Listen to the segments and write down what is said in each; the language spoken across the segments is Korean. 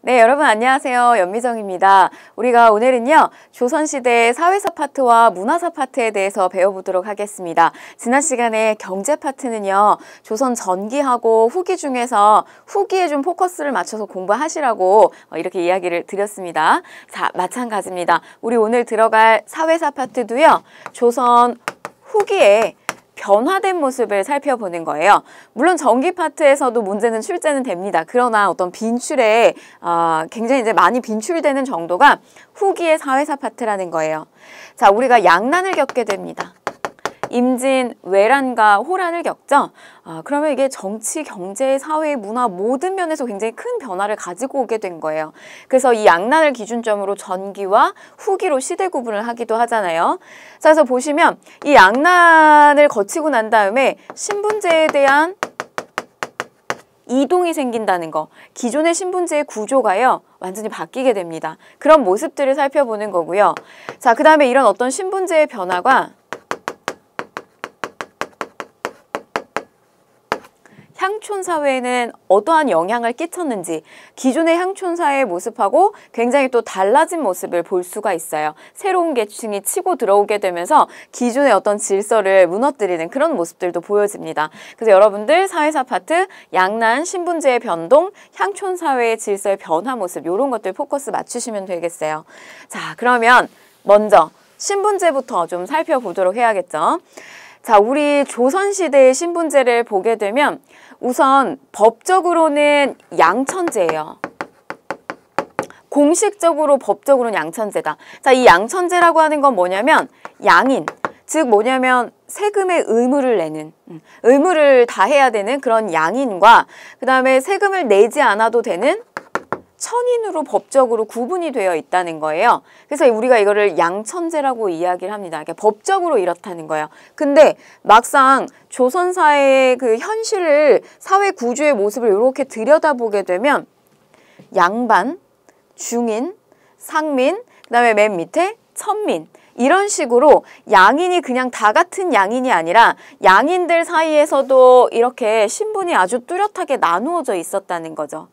네, 여러분 안녕하세요. 연미정입니다. 우리가 오늘은요, 조선시대 사회사 파트와 문화사 파트에 대해서 배워보도록 하겠습니다. 지난 시간에 경제 파트는요, 조선 전기하고 후기 중에서 후기에 좀 포커스를 맞춰서 공부하시라고 이렇게 이야기를 드렸습니다. 자, 마찬가지입니다. 우리 오늘 들어갈 사회사 파트도요, 조선 후기에 변화된 모습을 살펴보는 거예요. 물론 전기 파트에서도 문제는 출제는 됩니다. 그러나 어떤 빈출에 굉장히 이제 많이 빈출되는 정도가 후기의 사회사 파트라는 거예요. 자, 우리가 양난을 겪게 됩니다. 임진, 외란과 호란을 겪죠. 그러면 이게 정치, 경제, 사회, 문화 모든 면에서 굉장히 큰 변화를 가지고 오게 된 거예요. 그래서 이 양난을 기준점으로 전기와 후기로 시대 구분을 하기도 하잖아요. 자, 그래서 보시면 이 양난을 거치고 난 다음에 신분제에 대한 이동이 생긴다는 거. 기존의 신분제의 구조가요, 완전히 바뀌게 됩니다. 그런 모습들을 살펴보는 거고요. 자, 그 다음에 이런 어떤 신분제의 변화가 향촌사회에는 어떠한 영향을 끼쳤는지, 기존의 향촌사회의 모습하고 굉장히 또 달라진 모습을 볼 수가 있어요. 새로운 계층이 치고 들어오게 되면서 기존의 어떤 질서를 무너뜨리는 그런 모습들도 보여집니다. 그래서 여러분들 사회사 파트, 양난, 신분제의 변동, 향촌사회의 질서의 변화 모습, 이런 것들 포커스 맞추시면 되겠어요. 자, 그러면 먼저 신분제부터 좀 살펴보도록 해야겠죠. 자, 우리 조선시대의 신분제를 보게 되면 우선 법적으로는 양천제예요. 공식적으로 법적으로는 양천제다. 자, 이 양천제라고 하는 건 뭐냐면 양인, 즉 뭐냐면 세금의 의무를 내는, 의무를 다해야 되는 그런 양인과 그 다음에 세금을 내지 않아도 되는 천인으로 법적으로 구분이 되어 있다는 거예요. 그래서 우리가 이거를 양천제라고 이야기를 합니다. 그러니까 법적으로 이렇다는 거예요. 근데 막상 조선 사회의 그 현실을, 사회 구조의 모습을 이렇게 들여다보게 되면 양반, 중인, 상민, 그 다음에 맨 밑에 천민, 이런 식으로 양인이 그냥 다 같은 양인이 아니라 양인들 사이에서도 이렇게 신분이 아주 뚜렷하게 나누어져 있었다는 거죠.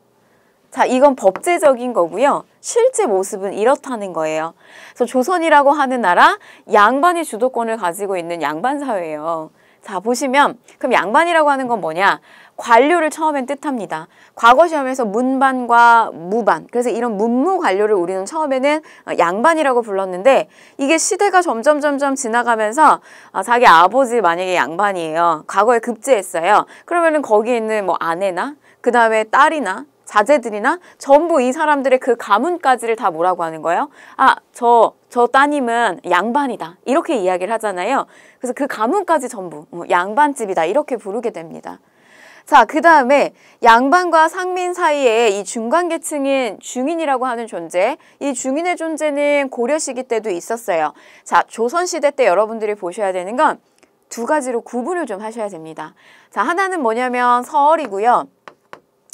자, 이건 법제적인 거고요. 실제 모습은 이렇다는 거예요. 그래서 조선이라고 하는 나라, 양반이 주도권을 가지고 있는 양반사회예요. 자, 보시면 그럼 양반이라고 하는 건 뭐냐? 관료를 처음엔 뜻합니다. 과거 시험에서 문반과 무반, 그래서 이런 문무 관료를 우리는 처음에는 양반이라고 불렀는데, 이게 시대가 점점 지나가면서 자기 아버지 만약에 양반이에요. 과거에 급제했어요. 그러면은 거기에 있는 뭐 아내나 그 다음에 딸이나 자제들이나 전부 이 사람들의 그 가문까지를 다 뭐라고 하는 거예요? 저 따님은 양반이다, 이렇게 이야기를 하잖아요. 그래서 그 가문까지 전부 양반집이다, 이렇게 부르게 됩니다. 자, 그 다음에 양반과 상민 사이에 이 중간계층인 중인이라고 하는 존재, 이 중인의 존재는 고려시기 때도 있었어요. 자, 조선시대 때 여러분들이 보셔야 되는 건 두 가지로 구분을 좀 하셔야 됩니다. 자, 하나는 뭐냐면 서얼이고요.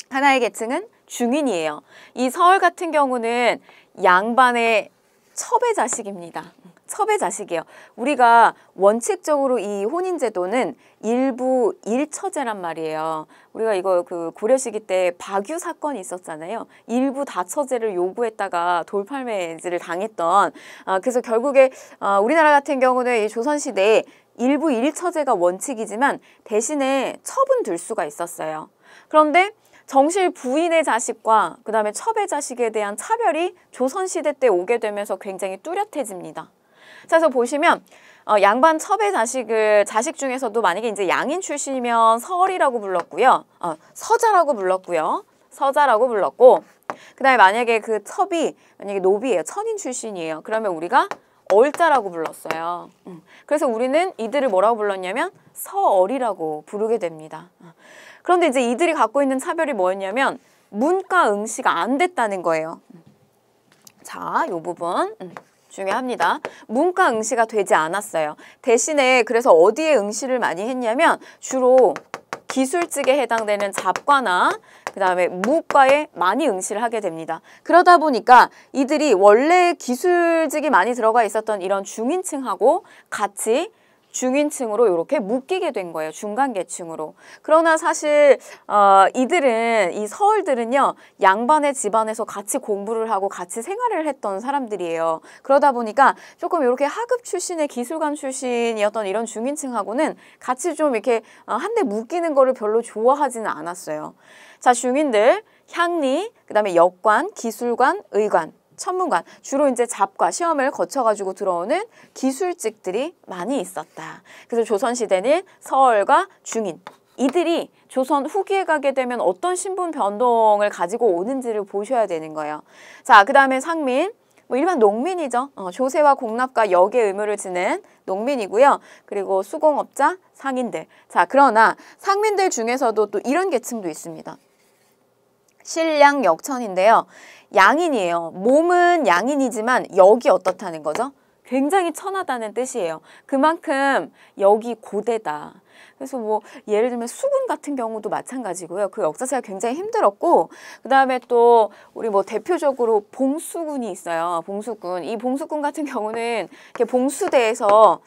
하나의 계층은 중인이에요. 이 서얼 같은 경우는 양반의 첩의 자식입니다. 첩의 자식이에요. 우리가 원칙적으로 이 혼인제도는 일부 일처제란 말이에요. 우리가 이거 그 고려시기 때 박유 사건이 있었잖아요. 일부 다처제를 요구했다가 돌팔매질을 당했던, 그래서 결국에 우리나라 같은 경우는 이 조선시대에 일부 일처제가 원칙이지만 대신에 첩은 둘 수가 있었어요. 그런데 정실 부인의 자식과 그 다음에 첩의 자식에 대한 차별이 조선시대 때 오게 되면서 굉장히 뚜렷해집니다. 자, 그래서 보시면 양반 첩의 자식 중에서도 만약에 이제 양인 출신이면 서얼이라고 불렀고요. 서자라고 불렀고요. 서자라고 불렀고, 그 다음에 만약에 그 첩이 만약에 노비예요. 천인 출신이에요. 그러면 우리가 얼자라고 불렀어요. 그래서 우리는 이들을 뭐라고 불렀냐면 서얼이라고 부르게 됩니다. 그런데 이제 이들이 갖고 있는 차별이 뭐였냐면 문과 응시가 안 됐다는 거예요. 자, 이 부분 중요합니다. 문과 응시가 되지 않았어요. 대신에 그래서 어디에 응시를 많이 했냐면 주로 기술직에 해당되는 잡과나 그 다음에 무과에 많이 응시를 하게 됩니다. 그러다 보니까 이들이 원래 기술직이 많이 들어가 있었던 이런 중인층하고 같이 중인층으로 이렇게 묶이게 된 거예요. 중간 계층으로. 그러나 사실 이들은, 이 서얼들은요, 양반의 집안에서 같이 공부를 하고 같이 생활을 했던 사람들이에요. 그러다 보니까 조금 이렇게 하급 출신의 기술관 출신이었던 이런 중인층하고는 같이 좀 이렇게 한데 묶이는 거를 별로 좋아하지는 않았어요. 자, 중인들, 향리, 그 다음에 역관, 기술관, 의관, 천문관, 주로 이제 잡과 시험을 거쳐가지고 들어오는 기술직들이 많이 있었다. 그래서 조선시대는 서얼과 중인, 이들이 조선 후기에 가게 되면 어떤 신분 변동을 가지고 오는지를 보셔야 되는 거예요. 자, 그 다음에 상민, 뭐 일반 농민이죠. 조세와 공납과 역의 의무를 지는 농민이고요. 그리고 수공업자, 상인들. 자, 그러나 상민들 중에서도 또 이런 계층도 있습니다. 신량 역천인데요. 양인이에요. 몸은 양인이지만 역이 어떻다는 거죠? 굉장히 천하다는 뜻이에요. 그만큼 역이 고대다. 그래서 뭐 예를 들면 수군 같은 경우도 마찬가지고요. 그 역 자체가 굉장히 힘들었고, 그 다음에 또 우리 뭐 대표적으로 봉수군이 있어요. 봉수군. 이 봉수군 같은 경우는 이렇게 봉수대에서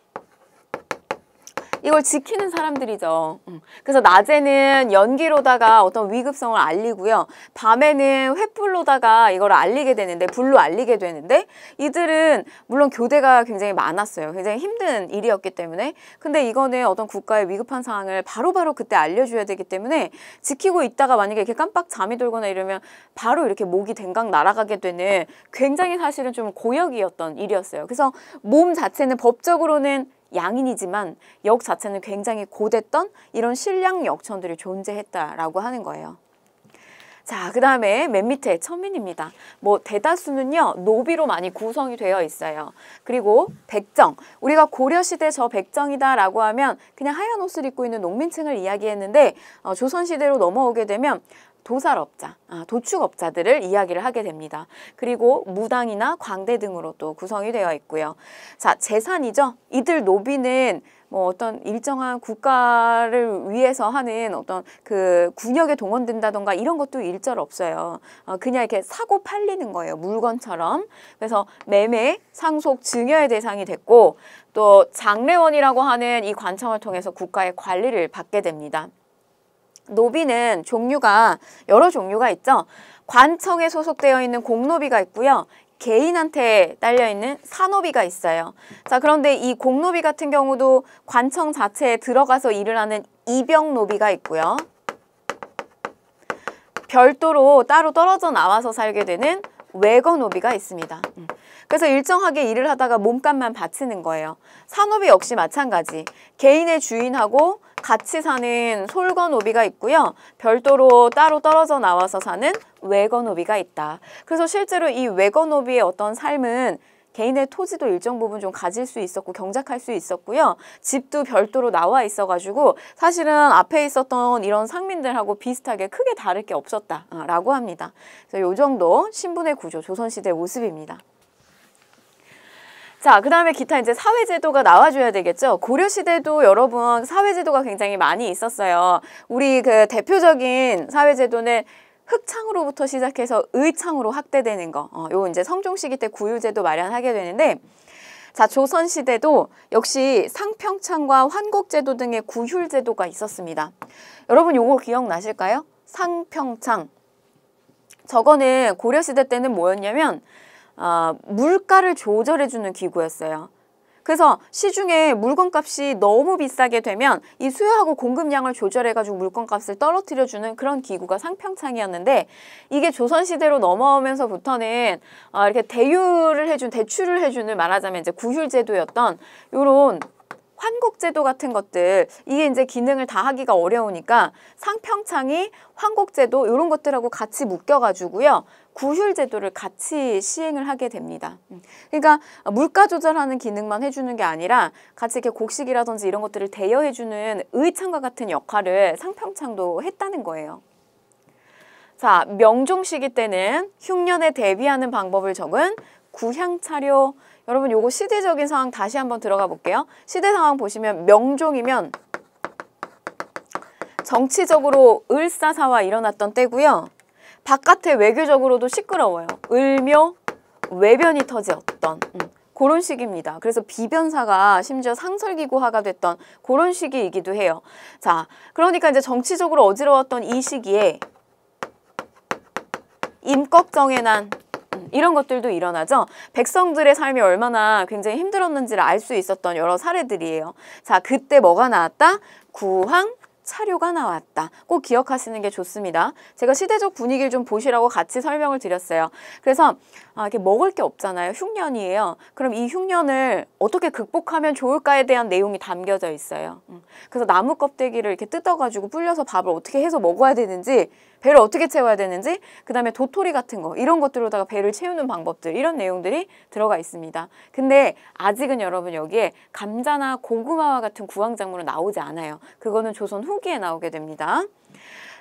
이걸 지키는 사람들이죠. 그래서 낮에는 연기로다가 어떤 위급성을 알리고요. 밤에는 횃불로다가 이걸 알리게 되는데, 불로 알리게 되는데, 이들은 물론 교대가 굉장히 많았어요. 굉장히 힘든 일이었기 때문에. 근데 이거는 어떤 국가의 위급한 상황을 바로바로 그때 알려줘야 되기 때문에 지키고 있다가 만약에 이렇게 깜빡 잠이 들거나 이러면 바로 이렇게 목이 댕강 날아가게 되는 굉장히 사실은 좀 고역이었던 일이었어요. 그래서 몸 자체는 법적으로는 양인이지만 역 자체는 굉장히 고됐던 이런 신량 역천들이 존재했다라고 하는 거예요. 자, 그 다음에 맨 밑에 천민입니다. 뭐 대다수는요, 노비로 많이 구성이 되어 있어요. 그리고 백정, 우리가 고려시대 저 백정이다라고 하면 그냥 하얀 옷을 입고 있는 농민층을 이야기했는데 조선시대로 넘어오게 되면 도살업자, 도축업자들을 이야기를 하게 됩니다. 그리고 무당이나 광대 등으로 또 구성이 되어 있고요. 자, 재산이죠. 이들 노비는 뭐 어떤 일정한 국가를 위해서 하는 어떤 그 군역에 동원된다던가 이런 것도 일절 없어요. 그냥 이렇게 사고 팔리는 거예요. 물건처럼. 그래서 매매, 상속, 증여의 대상이 됐고, 또 장례원이라고 하는 이 관청을 통해서 국가의 관리를 받게 됩니다. 노비는 종류가 여러 종류가 있죠. 관청에 소속되어 있는 공노비가 있고요. 개인한테 딸려있는 사노비가 있어요. 자, 그런데 이 공노비 같은 경우도 관청 자체에 들어가서 일을 하는 이병노비가 있고요. 별도로 따로 떨어져 나와서 살게 되는 외거노비가 있습니다. 그래서 일정하게 일을 하다가 몸값만 바치는 거예요. 사노비 역시 마찬가지. 개인의 주인하고 같이 사는 솔거노비가 있고요. 별도로 따로 떨어져 나와서 사는 외거노비가 있다. 그래서 실제로 이 외거노비의 어떤 삶은 개인의 토지도 일정 부분 좀 가질 수 있었고 경작할 수 있었고요. 집도 별도로 나와 있어가지고 사실은 앞에 있었던 이런 상민들하고 비슷하게 크게 다를 게 없었다라고 합니다. 그래서 이 정도 신분의 구조, 조선시대 모습입니다. 자, 그 다음에 기타 이제 사회제도가 나와줘야 되겠죠. 고려시대도 여러분 사회제도가 굉장히 많이 있었어요. 우리 그 대표적인 사회제도는 흑창으로부터 시작해서 의창으로 확대되는 거. 요 이제 성종시기 때 구율제도 마련하게 되는데, 자, 조선시대도 역시 상평창과 환곡제도 등의 구율제도가 있었습니다. 여러분 요거 기억나실까요? 상평창. 저거는 고려시대 때는 뭐였냐면 물가를 조절해주는 기구였어요. 그래서 시중에 물건값이 너무 비싸게 되면 이 수요하고 공급량을 조절해가지고 물건값을 떨어뜨려주는 그런 기구가 상평창이었는데, 이게 조선시대로 넘어오면서부터는 이렇게 대출을 해주는, 말하자면 이제 구휼제도였던 요런 환곡제도 같은 것들, 이게 이제 기능을 다 하기가 어려우니까 상평창이 환곡제도 이런 것들하고 같이 묶여가지고요. 구휼제도를 같이 시행을 하게 됩니다. 그러니까 물가 조절하는 기능만 해주는 게 아니라 같이 이렇게 곡식이라든지 이런 것들을 대여해주는 의창과 같은 역할을 상평창도 했다는 거예요. 자, 명종 시기 때는 흉년에 대비하는 방법을 적은 구향차료. 여러분 요거 시대적인 상황 다시 한번 들어가 볼게요. 시대 상황 보시면 명종이면 정치적으로 을사사화 일어났던 때고요. 바깥에 외교적으로도 시끄러워요. 을묘 외변이 터졌던 그런 시기입니다. 그래서 비변사가 심지어 상설기구화가 됐던 그런 시기이기도 해요. 자, 그러니까 이제 정치적으로 어지러웠던 이 시기에 임꺽정의 난 이런 것들도 일어나죠. 백성들의 삶이 얼마나 굉장히 힘들었는지를 알 수 있었던 여러 사례들이에요. 자, 그때 뭐가 나왔다? 구황 차료가 나왔다. 꼭 기억하시는 게 좋습니다. 제가 시대적 분위기를 좀 보시라고 같이 설명을 드렸어요. 그래서 이렇게 먹을 게 없잖아요. 흉년이에요. 그럼 이 흉년을 어떻게 극복하면 좋을까에 대한 내용이 담겨져 있어요. 그래서 나무 껍데기를 이렇게 뜯어가지고 불려서 밥을 어떻게 해서 먹어야 되는지, 배를 어떻게 채워야 되는지, 그 다음에 도토리 같은 거 이런 것들로다가 배를 채우는 방법들, 이런 내용들이 들어가 있습니다. 근데 아직은 여러분 여기에 감자나 고구마와 같은 구황작물은 나오지 않아요. 그거는 조선 후기에 나오게 됩니다.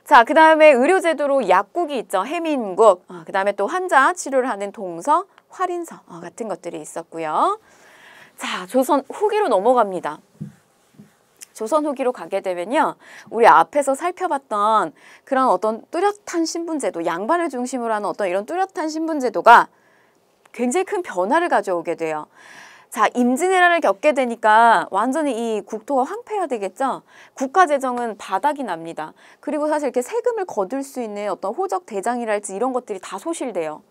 자, 그 다음에 의료제도로 약국이 있죠. 해민국, 그 다음에 또 환자 치료를 하는 동서, 활인서 같은 것들이 있었고요. 자, 조선 후기로 넘어갑니다. 조선 후기로 가게 되면요, 우리 앞에서 살펴봤던 그런 어떤 뚜렷한 신분제도, 양반을 중심으로 하는 어떤 이런 뚜렷한 신분제도가 굉장히 큰 변화를 가져오게 돼요. 자, 임진왜란을 겪게 되니까 완전히 이 국토가 황폐화되겠죠. 국가재정은 바닥이 납니다. 그리고 사실 이렇게 세금을 거둘 수 있는 어떤 호적 대장이랄지 이런 것들이 다 소실돼요.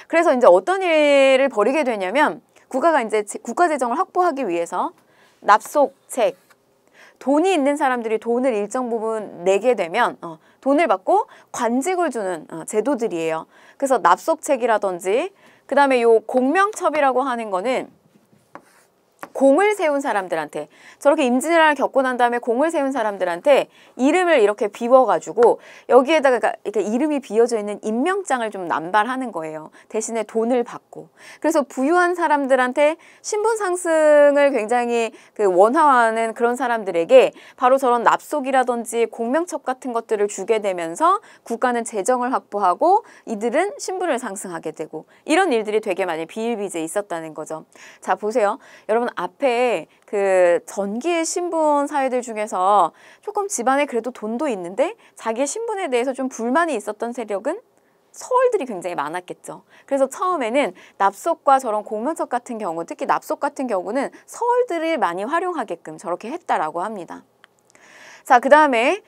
그래서 이제 어떤 일을 벌이게 되냐면, 국가가 이제 국가재정을 확보하기 위해서 납속책, 돈이 있는 사람들이 돈을 일정 부분 내게 되면 돈을 받고 관직을 주는 제도들이에요. 그래서 납속책이라든지, 그 다음에 요 공명첩이라고 하는 거는 공을 세운 사람들한테, 저렇게 임진왜란을 겪고 난 다음에 공을 세운 사람들한테 이름을 이렇게 비워가지고 여기에다가 이렇게 이름이 비어져 있는 임명장을 좀 남발하는 거예요. 대신에 돈을 받고. 그래서 부유한 사람들한테 신분 상승을 굉장히 원하는 그런 사람들에게 바로 저런 납속이라든지 공명첩 같은 것들을 주게 되면서 국가는 재정을 확보하고 이들은 신분을 상승하게 되고, 이런 일들이 되게 많이 비일비재해 있었다는 거죠. 자, 보세요. 여러분, 앞에 그 전기의 신분 사회들 중에서 조금 집안에 그래도 돈도 있는데 자기의 신분에 대해서 좀 불만이 있었던 세력은 서울들이 굉장히 많았겠죠. 그래서 처음에는 납속과 저런 공명첩 같은 경우, 특히 납속 같은 경우는 서울들을 많이 활용하게끔 저렇게 했다라고 합니다. 자, 그 다음에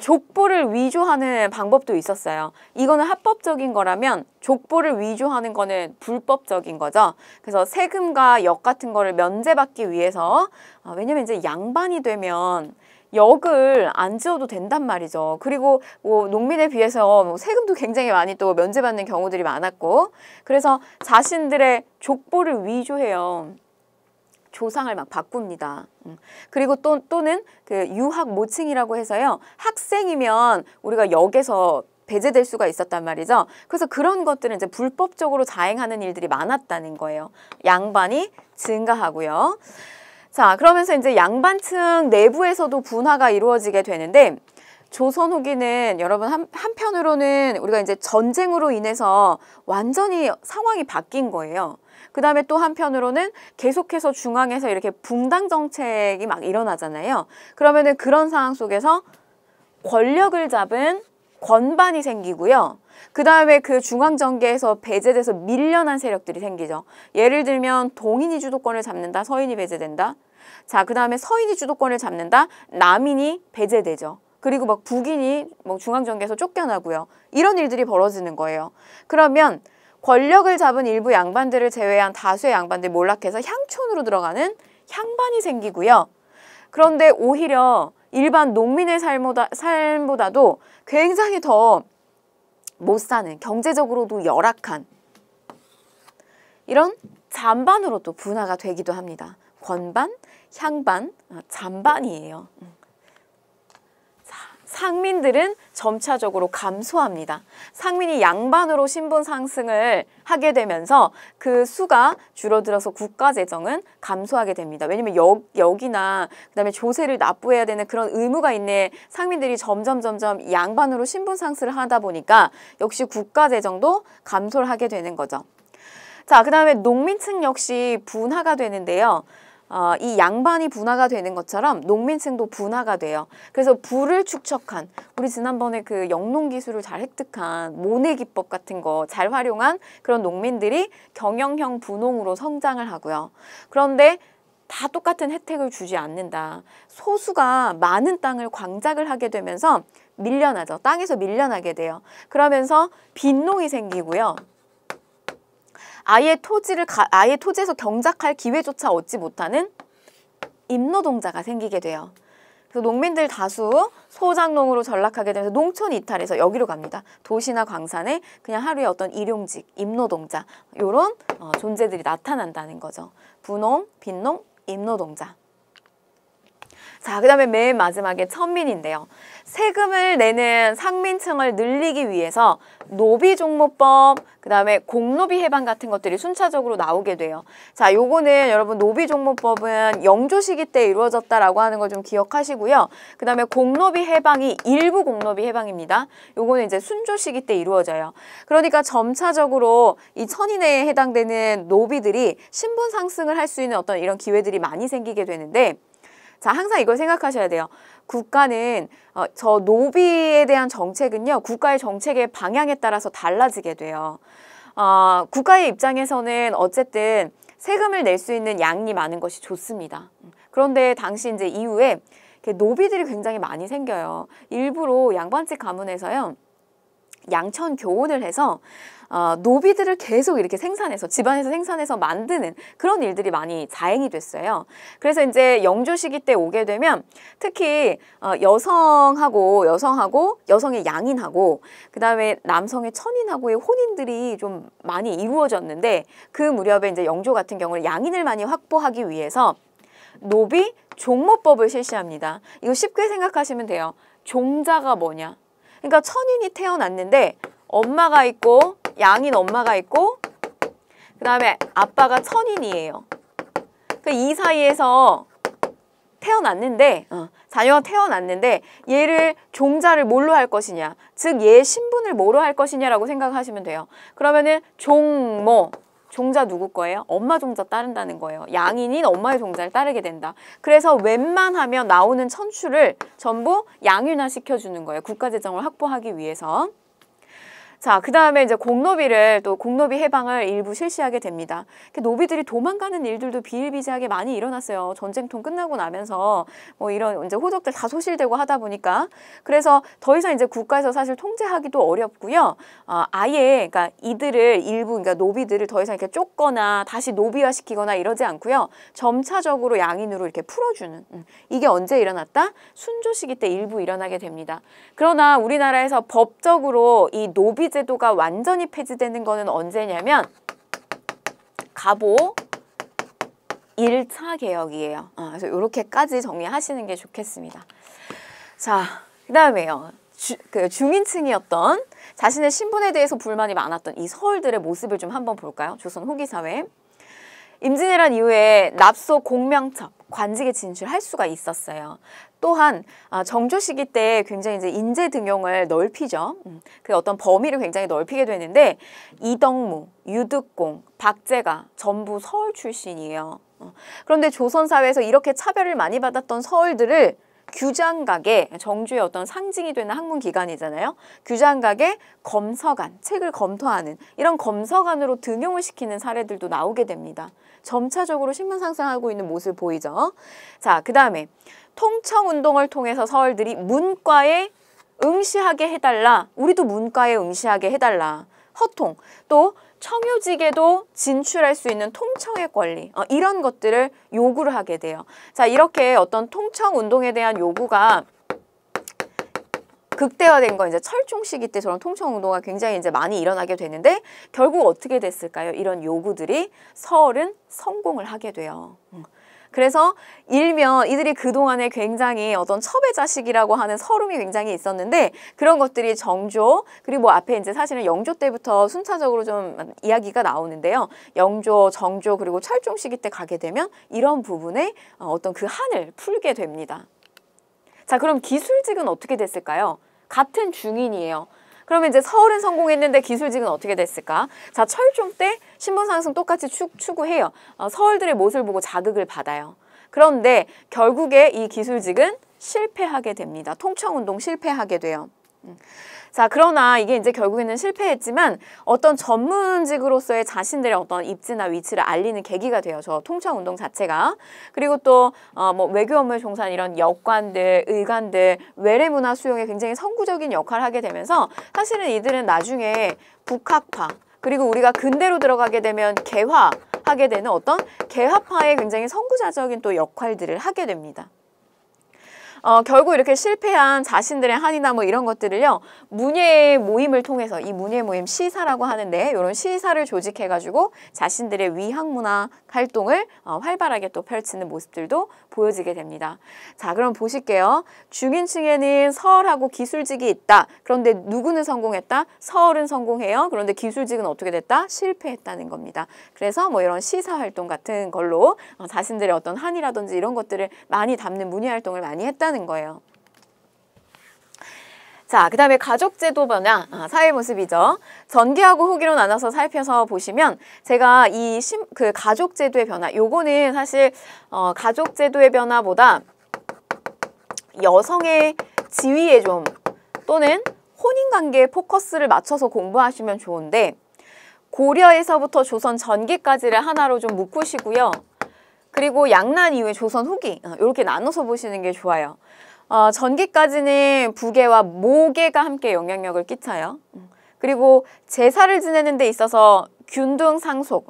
족보를 위조하는 방법도 있었어요. 이거는 합법적인 거라면 족보를 위조하는 거는 불법적인 거죠. 그래서 세금과 역 같은 거를 면제받기 위해서, 왜냐면 이제 양반이 되면 역을 안 지어도 된단 말이죠. 그리고 뭐 농민에 비해서 뭐 세금도 굉장히 많이 또 면제받는 경우들이 많았고, 그래서 자신들의 족보를 위조해요. 조상을 막 바꿉니다. 그리고 또는 그 유학 모칭이라고 해서요, 학생이면 우리가 역에서 배제될 수가 있었단 말이죠. 그래서 그런 것들은 이제 불법적으로 자행하는 일들이 많았다는 거예요. 양반이 증가하고요. 자, 그러면서 이제 양반층 내부에서도 분화가 이루어지게 되는데, 조선 후기는 여러분 한편으로는 우리가 이제 전쟁으로 인해서 완전히 상황이 바뀐 거예요. 그 다음에 또 한편으로는 계속해서 중앙에서 이렇게 붕당 정책이 막 일어나잖아요. 그러면은 그런 상황 속에서 권력을 잡은 권반이 생기고요. 그 다음에 그 중앙정계에서 배제돼서 밀려난 세력들이 생기죠. 예를 들면 동인이 주도권을 잡는다, 서인이 배제된다. 자, 그 다음에 서인이 주도권을 잡는다, 남인이 배제되죠. 그리고 막 북인이 뭐 중앙정계에서 쫓겨나고요. 이런 일들이 벌어지는 거예요. 그러면 권력을 잡은 일부 양반들을 제외한 다수의 양반들이 몰락해서 향촌으로 들어가는 향반이 생기고요. 그런데 오히려 일반 농민의 삶보다도 굉장히 더 못 사는, 경제적으로도 열악한 이런 잔반으로 또 분화가 되기도 합니다. 권반, 향반, 잔반이에요. 상민들은 점차적으로 감소합니다. 상민이 양반으로 신분 상승을 하게 되면서 그 수가 줄어들어서 국가재정은 감소하게 됩니다. 왜냐면 역이나 그다음에 조세를 납부해야 되는 그런 의무가 있는 상민들이 점점 양반으로 신분 상승을 하다 보니까 역시 국가재정도 감소를 하게 되는 거죠. 자, 그 다음에 농민층 역시 분화가 되는데요. 이 양반이 분화가 되는 것처럼 농민층도 분화가 돼요. 그래서 부를 축적한, 우리 지난번에 그 영농 기술을 잘 획득한 모내 기법 같은 거 잘 활용한 그런 농민들이 경영형 분농으로 성장을 하고요. 그런데 다 똑같은 혜택을 주지 않는다. 소수가 많은 땅을 광작을 하게 되면서 밀려나죠. 땅에서 밀려나게 돼요. 그러면서 빈농이 생기고요. 아예 토지에서 경작할 기회조차 얻지 못하는 임노동자가 생기게 돼요. 그래서 농민들 다수 소작농으로 전락하게 되면서 농촌 이탈해서 여기로 갑니다. 도시나 광산에 그냥 하루에 어떤 일용직, 임노동자 이런 존재들이 나타난다는 거죠. 부농, 빈농, 임노동자. 자, 그 다음에 맨 마지막에 천민인데요. 세금을 내는 상민층을 늘리기 위해서 노비종모법, 그 다음에 공노비 해방 같은 것들이 순차적으로 나오게 돼요. 자, 요거는 여러분 노비종모법은 영조 시기 때 이루어졌다라고 하는 걸 좀 기억하시고요. 그 다음에 공노비 해방이 일부 공노비 해방입니다. 요거는 이제 순조 시기 때 이루어져요. 그러니까 점차적으로 이 천인에 해당되는 노비들이 신분 상승을 할 수 있는 어떤 이런 기회들이 많이 생기게 되는데, 자, 항상 이걸 생각하셔야 돼요. 국가는 저 노비에 대한 정책은요, 국가의 정책의 방향에 따라서 달라지게 돼요. 국가의 입장에서는 어쨌든 세금을 낼 수 있는 양이 많은 것이 좋습니다. 그런데 당시 이제 이후에 노비들이 굉장히 많이 생겨요. 일부러 양반집 가문에서요, 양천 교원을 해서 노비들을 계속 이렇게 생산해서 집안에서 생산해서 만드는 그런 일들이 많이 자행이 됐어요. 그래서 이제 영조 시기 때 오게 되면 특히 여성의 양인하고 그 다음에 남성의 천인하고의 혼인들이 좀 많이 이루어졌는데, 그 무렵에 이제 영조 같은 경우는 양인을 많이 확보하기 위해서 노비 종모법을 실시합니다. 이거 쉽게 생각하시면 돼요. 종자가 뭐냐? 그러니까 천인이 태어났는데 엄마가 있고 양인 엄마가 있고 그 다음에 아빠가 천인이에요. 이 사이에서 태어났는데 자녀가 태어났는데 얘를 종자를 뭘로 할 것이냐, 즉 얘의 신분을 뭐로 할 것이냐라고 생각하시면 돼요. 그러면은 종모, 종자 누구 거예요? 엄마 종자 따른다는 거예요. 양인인 엄마의 종자를 따르게 된다. 그래서 웬만하면 나오는 천추를 전부 양윤화 시켜주는 거예요. 국가재정을 확보하기 위해서. 자, 그 다음에 이제 공노비 해방을 일부 실시하게 됩니다. 노비들이 도망가는 일들도 비일비재하게 많이 일어났어요. 전쟁통 끝나고 나면서 뭐 이런 이제 호적들 다 소실되고 하다 보니까. 그래서 더 이상 이제 국가에서 사실 통제하기도 어렵고요. 아예 그러니까 이들을 일부 그러니까 노비들을 더 이상 이렇게 쫓거나 다시 노비화시키거나 이러지 않고요. 점차적으로 양인으로 이렇게 풀어주는 이게 언제 일어났다? 순조 시기 때 일부 일어나게 됩니다. 그러나 우리나라에서 법적으로 이 노비 제도가 완전히 폐지되는 거는 언제냐면 가보 1차 개혁이에요. 그래서 이렇게까지 정리하시는 게 좋겠습니다. 자, 그 다음에요. 중인층이었던 자신의 신분에 대해서 불만이 많았던 이 서울들의 모습을 좀 한번 볼까요? 조선 후기 사회. 임진왜란 이후에 납소 공명첩, 관직에 진출할 수가 있었어요. 또한 정조 시기 때 굉장히 이제 인재 등용을 넓히죠. 그 어떤 범위를 굉장히 넓히게 되는데 이덕무, 유득공, 박제가 전부 서울 출신이에요. 그런데 조선 사회에서 이렇게 차별을 많이 받았던 서울들을 규장각의 정주의 어떤 상징이 되는 학문기관이잖아요. 규장각의 검서관, 책을 검토하는 이런 검서관으로 등용을 시키는 사례들도 나오게 됩니다. 점차적으로 신분 상승하고 있는 모습 보이죠. 자, 그 다음에 통청운동을 통해서 서울들이 문과에 응시하게 해달라. 우리도 문과에 응시하게 해달라. 허통, 또 청요직에도 진출할 수 있는 통청의 권리, 이런 것들을 요구를 하게 돼요. 자, 이렇게 어떤 통청운동에 대한 요구가 극대화된 건 이제 철종 시기 때 저런 통청운동가 굉장히 이제 많이 일어나게 되는데 결국 어떻게 됐을까요? 이런 요구들이 서울은 성공을 하게 돼요. 그래서 일면 이들이 그동안에 굉장히 어떤 첩의 자식이라고 하는 서름이 굉장히 있었는데 그런 것들이 정조 그리고 뭐 앞에 이제 사실은 영조 때부터 순차적으로 좀 이야기가 나오는데요. 영조, 정조 그리고 철종 시기 때 가게 되면 이런 부분에 어떤 그 한을 풀게 됩니다. 자, 그럼 기술직은 어떻게 됐을까요? 같은 중인이에요. 그러면 이제 서울은 성공했는데 기술직은 어떻게 됐을까? 자, 철종 때 신분 상승 똑같이 추구해요. 서울들의 모습을 보고 자극을 받아요. 그런데 결국에 이 기술직은 실패하게 됩니다. 통청운동 실패하게 돼요. 자, 그러나 이게 이제 결국에는 실패했지만 어떤 전문직으로서의 자신들의 어떤 입지나 위치를 알리는 계기가 돼요. 저 통청운동 자체가. 그리고 또 뭐 외교 업무에 종사한 이런 역관들, 의관들, 외래문화 수용에 굉장히 선구적인 역할을 하게 되면서 사실은 이들은 나중에 북학파, 그리고 우리가 근대로 들어가게 되면 개화하게 되는 어떤 개화파의 굉장히 선구자적인 또 역할들을 하게 됩니다. 결국 이렇게 실패한 자신들의 한이나 뭐 이런 것들을요, 문예 모임을 통해서, 이 문예 모임 시사라고 하는데, 이런 시사를 조직해가지고 자신들의 위학문화 활동을 활발하게 또 펼치는 모습들도 보여지게 됩니다. 자, 그럼 보실게요. 중인층에는 서울하고 기술직이 있다. 그런데 누구는 성공했다? 서울은 성공해요. 그런데 기술직은 어떻게 됐다? 실패했다는 겁니다. 그래서 뭐 이런 시사 활동 같은 걸로 자신들의 어떤 한이라든지 이런 것들을 많이 담는 문예 활동을 많이 했다는 거예요. 자, 그 다음에 가족제도 변화, 사회 모습이죠. 전기하고 후기로 나눠서 살펴서 보시면 제가 이 가족제도의 변화, 요거는 사실 가족제도의 변화보다 여성의 지위에 좀 또는 혼인관계에 포커스를 맞춰서 공부하시면 좋은데, 고려에서부터 조선 전기까지를 하나로 좀 묶으시고요. 그리고 양난 이후에 조선 후기 이렇게 나눠서 보시는 게 좋아요. 전기까지는 부계와 모계가 함께 영향력을 끼쳐요. 그리고 제사를 지내는 데 있어서 균등 상속.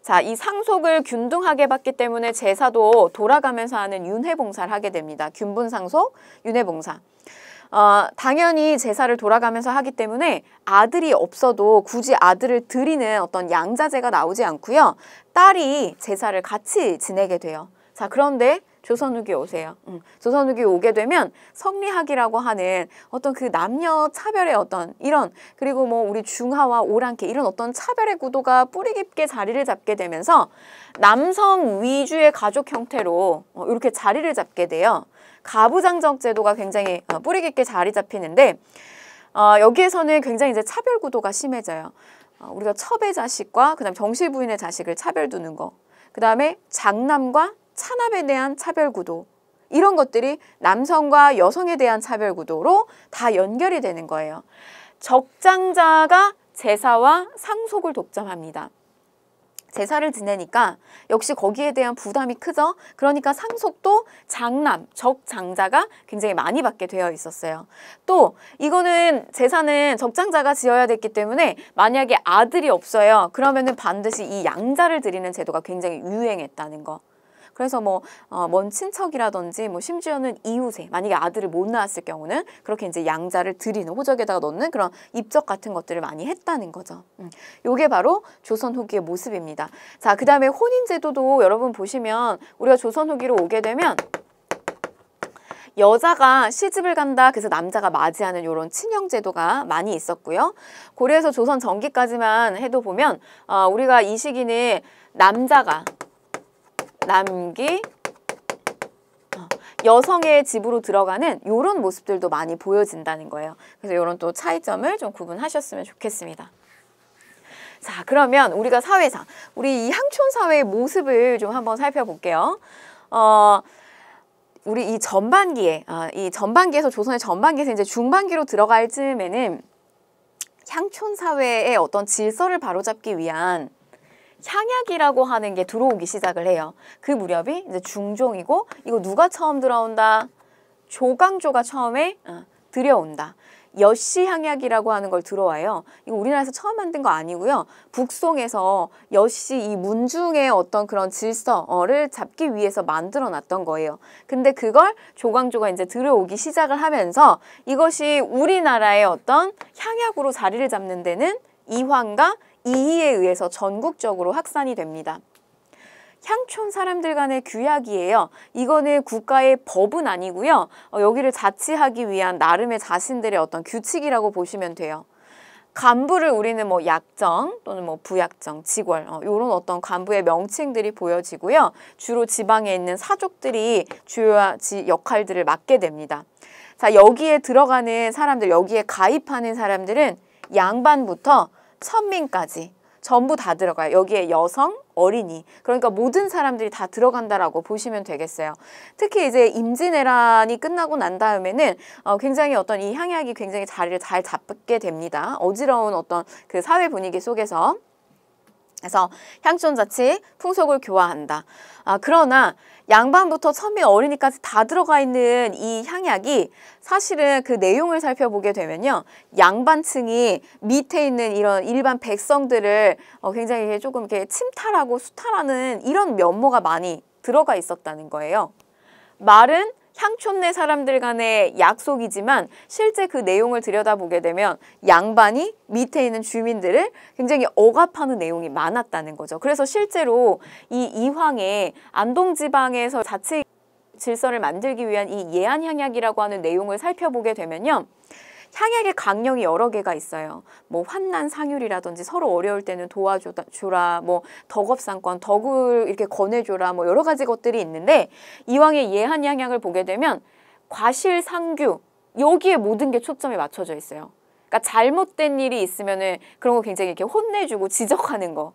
자, 이 상속을 균등하게 받기 때문에 제사도 돌아가면서 하는 윤회봉사를 하게 됩니다. 균분상속, 윤회봉사. 당연히 제사를 돌아가면서 하기 때문에 아들이 없어도 굳이 아들을 드리는 어떤 양자제가 나오지 않고요. 딸이 제사를 같이 지내게 돼요. 자, 그런데 조선 후기에 오세요. 조선 후기에 오게 되면 성리학이라고 하는 어떤 그 남녀 차별의 어떤 이런, 그리고 뭐 우리 중하와 오랑캐 이런 어떤 차별의 구도가 뿌리 깊게 자리를 잡게 되면서 남성 위주의 가족 형태로 이렇게 자리를 잡게 돼요. 가부장적 제도가 굉장히 뿌리 깊게 자리 잡히는데, 여기에서는 굉장히 이제 차별 구도가 심해져요. 우리가 첩의 자식과 그다음 정실 부인의 자식을 차별 두는 거, 그다음에 장남과 차남에 대한 차별 구도, 이런 것들이 남성과 여성에 대한 차별 구도로 다 연결이 되는 거예요. 적장자가 제사와 상속을 독점합니다. 제사를 지내니까 역시 거기에 대한 부담이 크죠. 그러니까 상속도 장남, 적장자가 굉장히 많이 받게 되어 있었어요. 또 이거는 제사는 적장자가 지어야 됐기 때문에 만약에 아들이 없어요. 그러면은 반드시 이 양자를 드리는 제도가 굉장히 유행했다는 거. 그래서 먼 친척이라든지 심지어는 이웃에 만약에 아들을 못 낳았을 경우는 그렇게 이제 양자를 드리는, 호적에다가 넣는 그런 입적 같은 것들을 많이 했다는 거죠. 요게 바로 조선 후기의 모습입니다. 자, 그 다음에 혼인제도도 여러분 보시면 우리가 조선 후기로 오게 되면 여자가 시집을 간다, 그래서 남자가 맞이하는 이런 친형제도가 많이 있었고요. 고려에서 조선 전기까지만 해도 보면 우리가 이 시기는 남자가 남기 여성의 집으로 들어가는 이런 모습들도 많이 보여진다는 거예요. 그래서 이런 또 차이점을 좀 구분하셨으면 좋겠습니다. 자, 그러면 우리가 사회상, 우리 이 향촌 사회의 모습을 좀 한번 살펴볼게요. 우리 이 전반기에, 이 전반기에서 조선의 전반기에서 이제 중반기로 들어갈 즈음에는 향촌 사회의 어떤 질서를 바로잡기 위한 향약이라고 하는 게 들어오기 시작을 해요. 그 무렵이 이제 중종이고, 이거 누가 처음 들어온다? 조광조가 처음에 들여온다. 여씨 향약이라고 하는 걸 들어와요. 이거 우리나라에서 처음 만든 거 아니고요. 북송에서 여씨 이 문중의 어떤 그런 질서를 잡기 위해서 만들어 놨던 거예요. 근데 그걸 조광조가 이제 들어오기 시작을 하면서 이것이 우리나라의 어떤 향약으로 자리를 잡는 데는 이황과 이희에 의해서 전국적으로 확산이 됩니다. 향촌 사람들 간의 규약이에요. 이거는 국가의 법은 아니고요. 여기를 자치하기 위한 나름의 자신들의 어떤 규칙이라고 보시면 돼요. 간부를 우리는 약정 또는 부약정, 직월 이런 어떤 간부의 명칭들이 보여지고요. 주로 지방에 있는 사족들이 주요 역할들을 맡게 됩니다. 자, 여기에 들어가는 사람들, 여기에 가입하는 사람들은 양반부터 천민까지 전부 다 들어가요. 여기에 여성, 어린이, 그러니까 모든 사람들이 다 들어간다라고 보시면 되겠어요. 특히 이제 임진왜란이 끝나고 난 다음에는 굉장히 어떤 이 향약이 굉장히 자리를 잘 잡게 됩니다. 어지러운 어떤 그 사회 분위기 속에서. 그래서 향촌자치 풍속을 교화한다. 그러나 양반부터 천민, 어린이까지 다 들어가 있는 이 향약이 사실은 그 내용을 살펴보게 되면요, 양반층이 밑에 있는 이런 일반 백성들을 굉장히 조금 이렇게 침탈하고 수탈하는 이런 면모가 많이 들어가 있었다는 거예요. 말은 향촌내 사람들 간의 약속이지만 실제 그 내용을 들여다보게 되면 양반이 밑에 있는 주민들을 굉장히 억압하는 내용이 많았다는 거죠. 그래서 실제로 이 이황의 안동지방에서 자치 질서를 만들기 위한 이 예안향약이라고 하는 내용을 살펴보게 되면요, 향약의 강령이 여러 개가 있어요. 뭐 환난상율이라든지 서로 어려울 때는 도와줘라, 뭐 덕업상권, 덕을 이렇게 권해줘라, 뭐 여러 가지 것들이 있는데, 이왕의 예한향약을 보게 되면 과실상규, 여기에 모든 게 초점이 맞춰져 있어요. 그러니까 잘못된 일이 있으면은 그런 거 굉장히 이렇게 혼내주고 지적하는 거.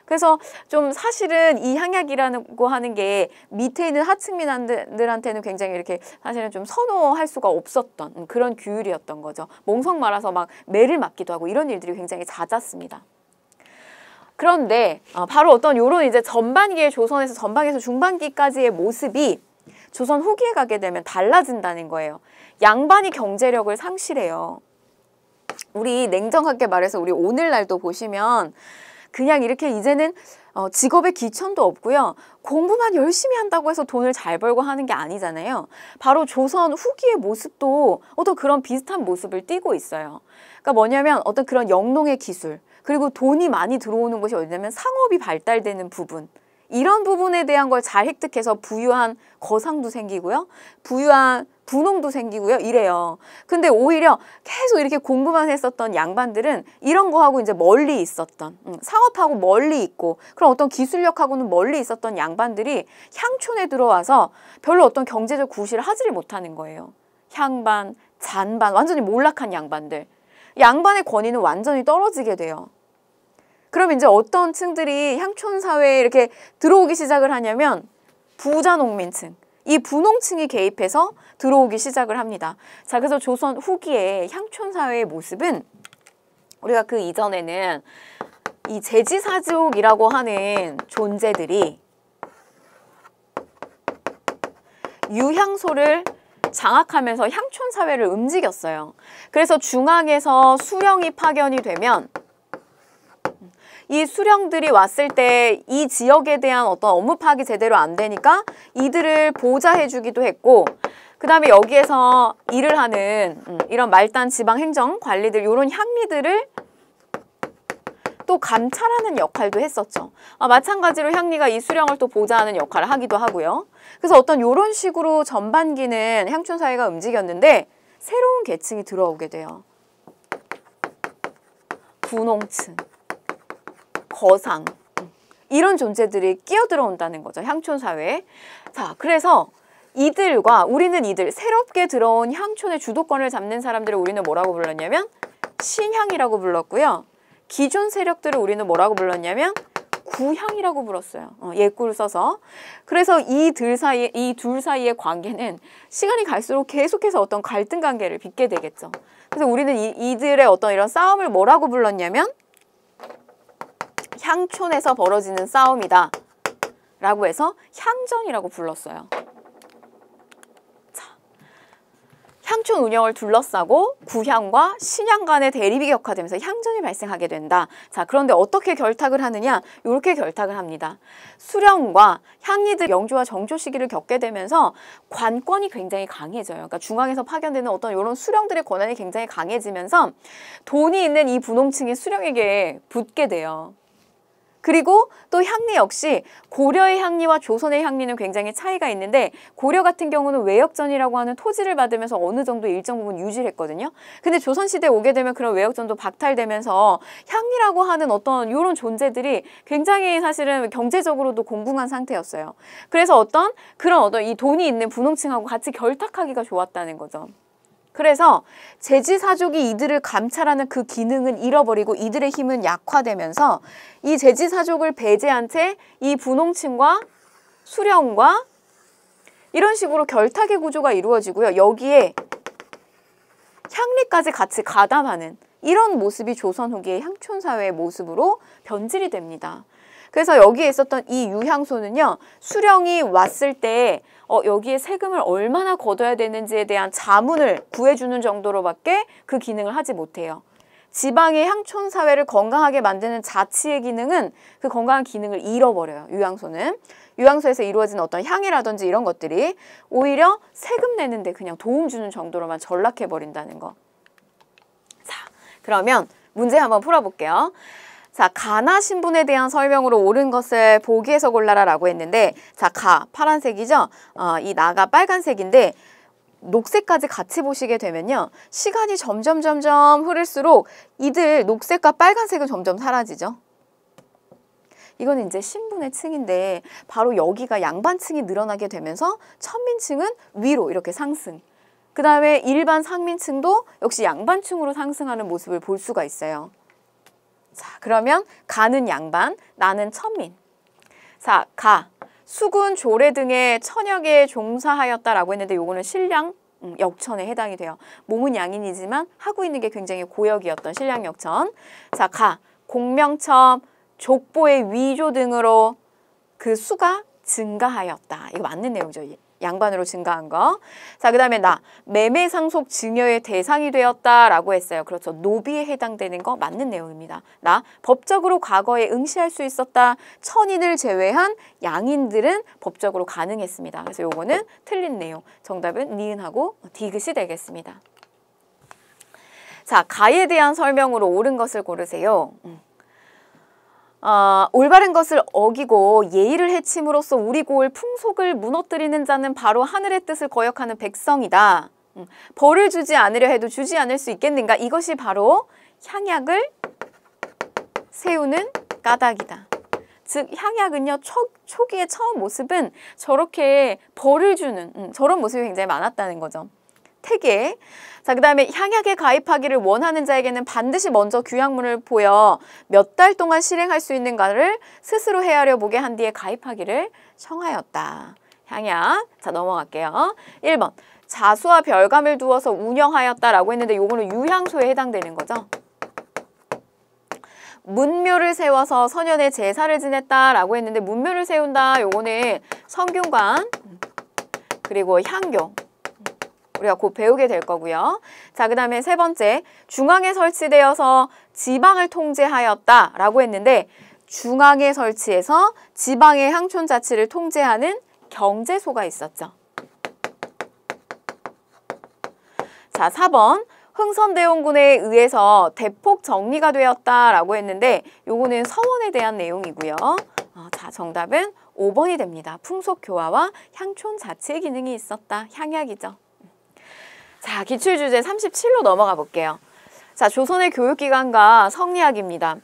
그래서 좀 사실은 이 향약이라고 하는 게 밑에 있는 하층민들한테는 굉장히 이렇게 사실은 좀 선호할 수가 없었던 그런 규율이었던 거죠. 몽성 말아서 막 매를 맞기도 하고 이런 일들이 굉장히 잦았습니다. 그런데 바로 어떤 요런 이제 전반기의 조선에서 전반기에서 중반기까지의 모습이 조선 후기에 가게 되면 달라진다는 거예요. 양반이 경제력을 상실해요. 우리 냉정하게 말해서 우리 오늘날도 보시면 그냥 이렇게 이제는 직업에 기천도 없고요. 공부만 열심히 한다고 해서 돈을 잘 벌고 하는 게 아니잖아요. 바로 조선 후기의 모습도 어떤 그런 비슷한 모습을 띠고 있어요. 그러니까 뭐냐면 어떤 그런 영농의 기술, 그리고 돈이 많이 들어오는 곳이 어디냐면 상업이 발달되는 부분. 이런 부분에 대한 걸 잘 획득해서 부유한 거상도 생기고요. 부유한 분홍도 생기고요. 이래요. 근데 오히려 계속 이렇게 공부만 했었던 양반들은 이런 거하고 이제 멀리 있었던, 상업하고 멀리 있고 그런 어떤 기술력하고는 멀리 있었던 양반들이 향촌에 들어와서 별로 어떤 경제적 구실을 하지를 못하는 거예요. 향반, 잔반, 완전히 몰락한 양반들. 양반의 권위는 완전히 떨어지게 돼요. 그럼 이제 어떤 층들이 향촌 사회에 이렇게 들어오기 시작을 하냐면 부자 농민층, 이 분홍층이 개입해서 들어오기 시작을 합니다. 자, 그래서 조선 후기에 향촌 사회의 모습은 우리가 그 이전에는 이 제지사족이라고 하는 존재들이 유향소를 장악하면서 향촌 사회를 움직였어요. 그래서 중앙에서 수령이 파견이 되면 이 수령들이 왔을 때 이 지역에 대한 어떤 업무 파악이 제대로 안 되니까 이들을 보좌해 주기도 했고, 그 다음에 여기에서 일을 하는 이런 말단 지방 행정 관리들, 이런 향리들을 또 감찰하는 역할도 했었죠. 마찬가지로 향리가 이 수령을 또 보좌하는 역할을 하기도 하고요. 그래서 어떤 이런 식으로 전반기는 향촌 사회가 움직였는데 새로운 계층이 들어오게 돼요. 분홍층, 거상, 이런 존재들이 끼어들어온다는 거죠. 향촌 사회에. 자, 그래서 우리는 이들 새롭게 들어온 향촌의 주도권을 잡는 사람들을 우리는 뭐라고 불렀냐면 신향이라고 불렀고요. 기존 세력들을 우리는 뭐라고 불렀냐면 구향이라고 불렀어요. 옛구를 써서. 그래서 이 둘 사이의 관계는 시간이 갈수록 계속해서 어떤 갈등 관계를 빚게 되겠죠. 그래서 우리는 이들의 어떤 이런 싸움을 뭐라고 불렀냐면 향촌에서 벌어지는 싸움이다 라고 해서 향전이라고 불렀어요. 자, 향촌 운영을 둘러싸고 구향과 신향 간의 대립이 격화되면서 향전이 발생하게 된다. 자, 그런데 어떻게 결탁을 하느냐? 이렇게 결탁을 합니다. 수령과 향리들 영주와 정조 시기를 겪게 되면서 관권이 굉장히 강해져요. 그러니까 중앙에서 파견되는 어떤 이런 수령들의 권한이 굉장히 강해지면서 돈이 있는 이 분홍층이 수령에게 붙게 돼요. 그리고 또 향리 역시 고려의 향리와 조선의 향리는 굉장히 차이가 있는데, 고려 같은 경우는 외역전이라고 하는 토지를 받으면서 어느 정도 일정 부분 유지를 했거든요. 근데 조선시대에 오게 되면 그런 외역전도 박탈되면서 향리라고 하는 어떤 이런 존재들이 굉장히 사실은 경제적으로도 공공한 상태였어요. 그래서 그런 어떤 이 돈이 있는 분홍층하고 같이 결탁하기가 좋았다는 거죠. 그래서 제지사족이 이들을 감찰하는 그 기능은 잃어버리고 이들의 힘은 약화되면서 이 제지사족을 배제한 채 이 분홍층과 수령과 이런 식으로 결탁의 구조가 이루어지고요. 여기에 향리까지 같이 가담하는 이런 모습이 조선 후기의 향촌사회의 모습으로 변질이 됩니다. 그래서 여기에 있었던 이 유향소는요. 수령이 왔을 때 여기에 세금을 얼마나 걷어야 되는지에 대한 자문을 구해주는 정도로밖에 그 기능을 하지 못해요. 지방의 향촌사회를 건강하게 만드는 자치의 기능은 그 건강한 기능을 잃어버려요. 유향소는. 유향소에서 이루어진 어떤 향이라든지 이런 것들이 오히려 세금 내는데 그냥 도움 주는 정도로만 전락해버린다는 거. 자, 그러면 문제 한번 풀어볼게요. 자, 가나 신분에 대한 설명으로 옳은 것을 보기에서 골라라 라고 했는데, 자, 가 파란색이죠? 이 나가 빨간색인데 녹색까지 같이 보시게 되면요. 시간이 점점 흐를수록 이들 녹색과 빨간색은 점점 사라지죠. 이거는 이제 신분의 층인데 바로 여기가 양반층이 늘어나게 되면서 천민층은 위로 이렇게 상승. 그 다음에 일반 상민층도 역시 양반층으로 상승하는 모습을 볼 수가 있어요. 자, 그러면 가는 양반, 나는 천민. 자, 가. 수군, 조례 등의 천역에 종사하였다라고 했는데 요거는 신량 역천에 해당이 돼요. 몸은 양인이지만 하고 있는 게 굉장히 고역이었던 신량 역천. 자, 가. 공명첨, 족보의 위조 등으로 그 수가 증가하였다. 이거 맞는 내용이죠. 양반으로 증가한 거. 자, 그 다음에 나. 매매상속 증여의 대상이 되었다라고 했어요. 그렇죠. 노비에 해당되는 거 맞는 내용입니다. 나. 법적으로 과거에 응시할 수 있었다. 천인을 제외한 양인들은 법적으로 가능했습니다. 그래서 요거는 틀린 내용. 정답은 니은하고 디귿이 되겠습니다. 자, 가에 대한 설명으로 옳은 것을 고르세요. 올바른 것을 어기고 예의를 해침으로써 우리 고을 풍속을 무너뜨리는 자는 바로 하늘의 뜻을 거역하는 백성이다. 벌을 주지 않으려 해도 주지 않을 수 있겠는가? 이것이 바로 향약을 세우는 까닭이다. 즉 향약은요. 초기의 처음 모습은 저렇게 벌을 주는 저런 모습이 굉장히 많았다는 거죠. 태계. 자, 그 다음에 향약에 가입하기를 원하는 자에게는 반드시 먼저 규약문을 보여 몇 달 동안 실행할 수 있는가를 스스로 헤아려 보게 한 뒤에 가입하기를 청하였다. 향약. 자, 넘어갈게요. 1번. 자수와 별감을 두어서 운영하였다라고 했는데 요거는 유향소에 해당되는 거죠. 문묘를 세워서 선현의 제사를 지냈다라고 했는데 문묘를 세운다. 요거는 성균관 그리고 향교. 우리가 곧 배우게 될 거고요. 자, 그 다음에 세 번째, 중앙에 설치되어서 지방을 통제하였다라고 했는데 중앙에 설치해서 지방의 향촌자치를 통제하는 경제소가 있었죠. 자, 4번, 흥선대원군에 의해서 대폭 정리가 되었다라고 했는데 요거는 서원에 대한 내용이고요. 자, 정답은 5번이 됩니다. 풍속교화와 향촌자치의 기능이 있었다. 향약이죠. 자, 기출주제 37로 넘어가 볼게요. 자, 조선의 교육기관과 성리학입니다.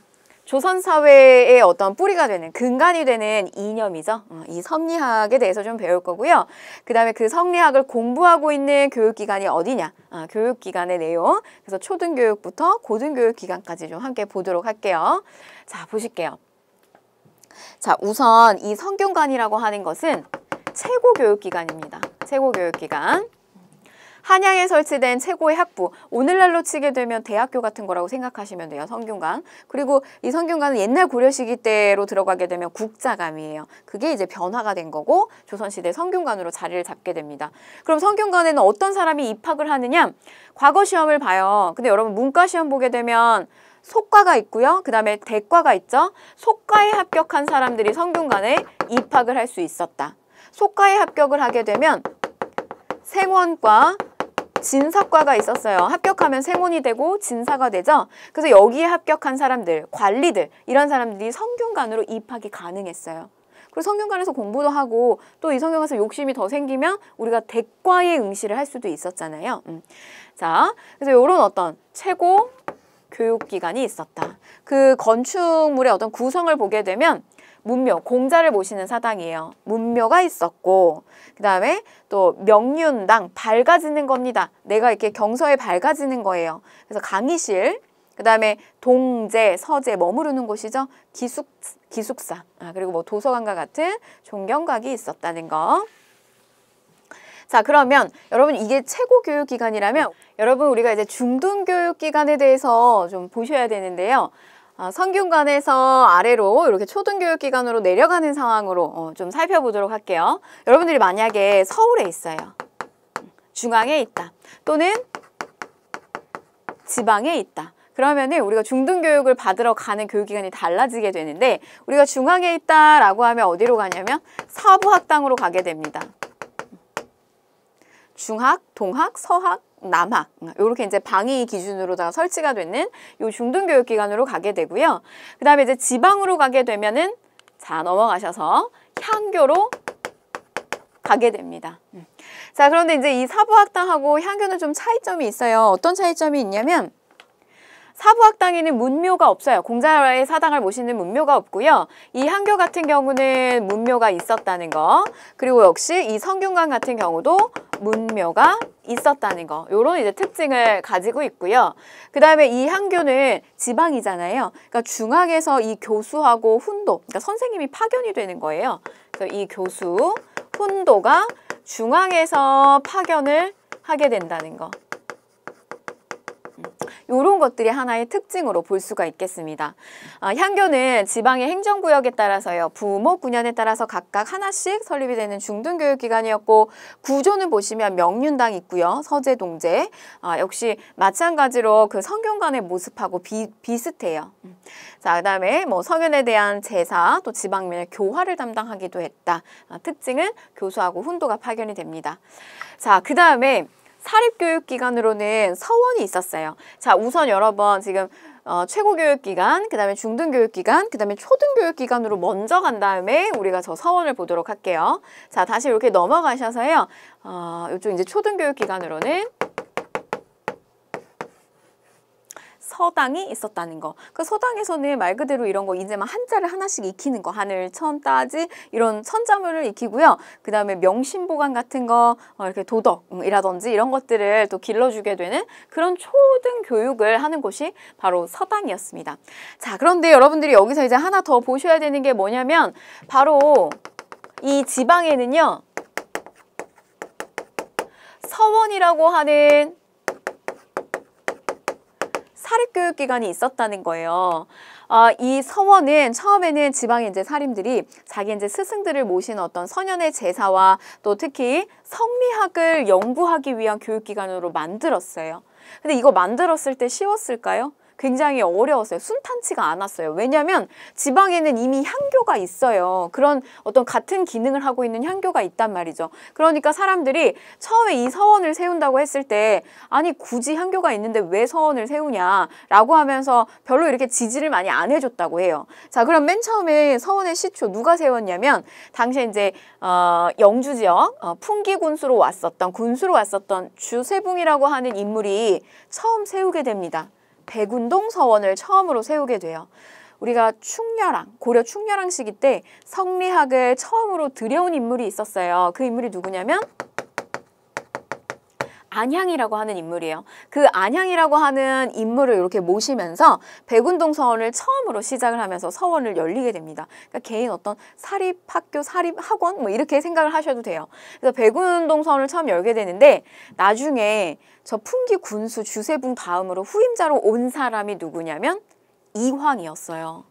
조선사회의 어떤 뿌리가 되는, 근간이 되는 이념이죠. 이 성리학에 대해서 좀 배울 거고요. 그 다음에 그 성리학을 공부하고 있는 교육기관이 어디냐? 교육기관의 내용. 그래서 초등교육부터 고등교육기관까지 좀 함께 보도록 할게요. 자, 보실게요. 자, 우선 이 성균관이라고 하는 것은 최고교육기관입니다. 최고교육기관. 한양에 설치된 최고의 학부, 오늘날로 치게 되면 대학교 같은 거라고 생각하시면 돼요. 성균관. 그리고 이 성균관은 옛날 고려시기 때로 들어가게 되면 국자감이에요. 그게 이제 변화가 된 거고 조선시대 성균관으로 자리를 잡게 됩니다. 그럼 성균관에는 어떤 사람이 입학을 하느냐? 과거 시험을 봐요. 근데 여러분 문과 시험 보게 되면 속과가 있고요. 그 다음에 대과가 있죠. 속과에 합격한 사람들이 성균관에 입학을 할 수 있었다. 속과에 합격을 하게 되면 생원과 진사과가 있었어요. 합격하면 생원이 되고 진사가 되죠. 그래서 여기에 합격한 사람들, 관리들, 이런 사람들이 성균관으로 입학이 가능했어요. 그리고 성균관에서 공부도 하고 또 이 성균관에서 욕심이 더 생기면 우리가 대과에 응시를 할 수도 있었잖아요. 자, 그래서 이런 어떤 최고 교육기관이 있었다. 그 건축물의 어떤 구성을 보게 되면 문묘, 공자를 모시는 사당이에요. 문묘가 있었고 그 다음에 또 명륜당, 밝아지는 겁니다. 내가 이렇게 경서에 밝아지는 거예요. 그래서 강의실, 그 다음에 동제, 서재, 머무르는 곳이죠. 기숙사, 그리고 뭐 도서관과 같은 존경각이 있었다는 거. 자, 그러면 여러분 이게 최고 교육기관이라면 여러분 우리가 이제 중등교육기관에 대해서 좀 보셔야 되는데요. 성균관에서 아래로 이렇게 초등교육기관으로 내려가는 상황으로 좀 살펴보도록 할게요. 여러분들이 만약에 서울에 있어요. 중앙에 있다. 또는 지방에 있다. 그러면은 우리가 중등교육을 받으러 가는 교육기관이 달라지게 되는데 우리가 중앙에 있다라고 하면 어디로 가냐면 사부학당으로 가게 됩니다. 중학, 동학, 서학, 남학 이렇게 이제 방위 기준으로다가 설치가 되는 요 중등교육기관으로 가게 되고요. 그 다음에 이제 지방으로 가게 되면은 자 넘어가셔서 향교로 가게 됩니다. 자 그런데 이제 이 사부학당하고 향교는 좀 차이점이 있어요. 어떤 차이점이 있냐면 사부학당에는 문묘가 없어요. 공자의 사당을 모시는 문묘가 없고요. 이 향교 같은 경우는 문묘가 있었다는 거. 그리고 역시 이 성균관 같은 경우도 문묘가 있었다는 거. 요런 이제 특징을 가지고 있고요. 그 다음에 이 향교는 지방이잖아요. 그러니까 중앙에서 이 교수하고 훈도, 그러니까 선생님이 파견이 되는 거예요. 그래서 이 교수, 훈도가 중앙에서 파견을 하게 된다는 거. 이런 것들이 하나의 특징으로 볼 수가 있겠습니다. 향교는 지방의 행정구역에 따라서요. 부목 9년에 따라서 각각 하나씩 설립이 되는 중등교육기관이었고 구조는 보시면 명륜당 있고요. 서재, 동재. 역시 마찬가지로 그 성균관의 모습하고 비슷해요. 자, 그 다음에 뭐 성현에 대한 제사, 또 지방면의 교화를 담당하기도 했다. 특징은 교수하고 훈도가 파견이 됩니다. 자, 그 다음에 사립교육기관으로는 서원이 있었어요. 자, 우선 여러 번 지금 최고교육기관, 그 다음에 중등교육기관, 그 다음에 초등교육기관으로 먼저 간 다음에 우리가 저 서원을 보도록 할게요. 자, 다시 이렇게 넘어가셔서요. 이쪽 이제 초등교육기관으로는 서당이 있었다는 거. 그 서당에서는 말 그대로 이런 거 이제 막 한자를 하나씩 익히는 거. 하늘, 천, 따지 이런 천자문을 익히고요. 그 다음에 명심보감 같은 거 이렇게 도덕이라든지 이런 것들을 또 길러주게 되는 그런 초등 교육을 하는 곳이 바로 서당이었습니다. 자, 그런데 여러분들이 여기서 이제 하나 더 보셔야 되는 게 뭐냐면 바로 이 지방에는요. 서원이라고 하는 사립교육기관이 있었다는 거예요. 이 서원은 처음에는 지방의 이제 사림들이 자기 이제 스승들을 모신 어떤 선현의 제사와 또 특히 성리학을 연구하기 위한 교육기관으로 만들었어요. 근데 이거 만들었을 때 쉬웠을까요? 굉장히 어려웠어요. 순탄치가 않았어요. 왜냐하면 지방에는 이미 향교가 있어요. 그런 어떤 같은 기능을 하고 있는 향교가 있단 말이죠. 그러니까 사람들이 처음에 이 서원을 세운다고 했을 때 아니 굳이 향교가 있는데 왜 서원을 세우냐라고 하면서 별로 이렇게 지지를 많이 안 해줬다고 해요. 자, 그럼 맨 처음에 서원의 시초 누가 세웠냐면 당시에 이제 영주 지역 풍기군수로 왔었던 주세붕이라고 하는 인물이 처음 세우게 됩니다. 백운동 서원을 처음으로 세우게 돼요. 우리가 충렬왕, 고려 충렬왕 시기 때 성리학을 처음으로 들여온 인물이 있었어요. 그 인물이 누구냐면 안향이라고 하는 인물이에요. 그 안향이라고 하는 인물을 이렇게 모시면서 백운동 서원을 처음으로 시작을 하면서 서원을 열리게 됩니다. 그러니까 개인 어떤 사립학교, 사립학원 뭐 이렇게 생각을 하셔도 돼요. 그래서 백운동 서원을 처음 열게 되는데 나중에 저 풍기 군수 주세붕 다음으로 후임자로 온 사람이 누구냐면 이황이었어요.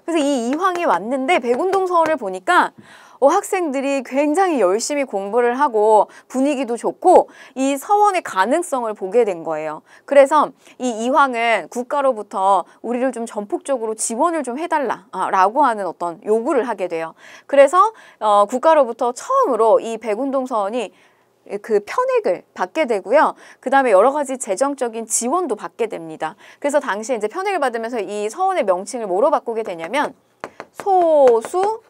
그래서 이 이황이 왔는데 백운동 서원을 보니까 학생들이 굉장히 열심히 공부를 하고 분위기도 좋고 이 서원의 가능성을 보게 된 거예요. 그래서 이 이황은 국가로부터 우리를 좀 전폭적으로 지원을 좀 해달라라고 하는 어떤 요구를 하게 돼요. 그래서 국가로부터 처음으로 이 백운동 서원이 그 편액을 받게 되고요. 그 다음에 여러 가지 재정적인 지원도 받게 됩니다. 그래서 당시에 이제 편액을 받으면서 이 서원의 명칭을 뭐로 바꾸게 되냐면 소수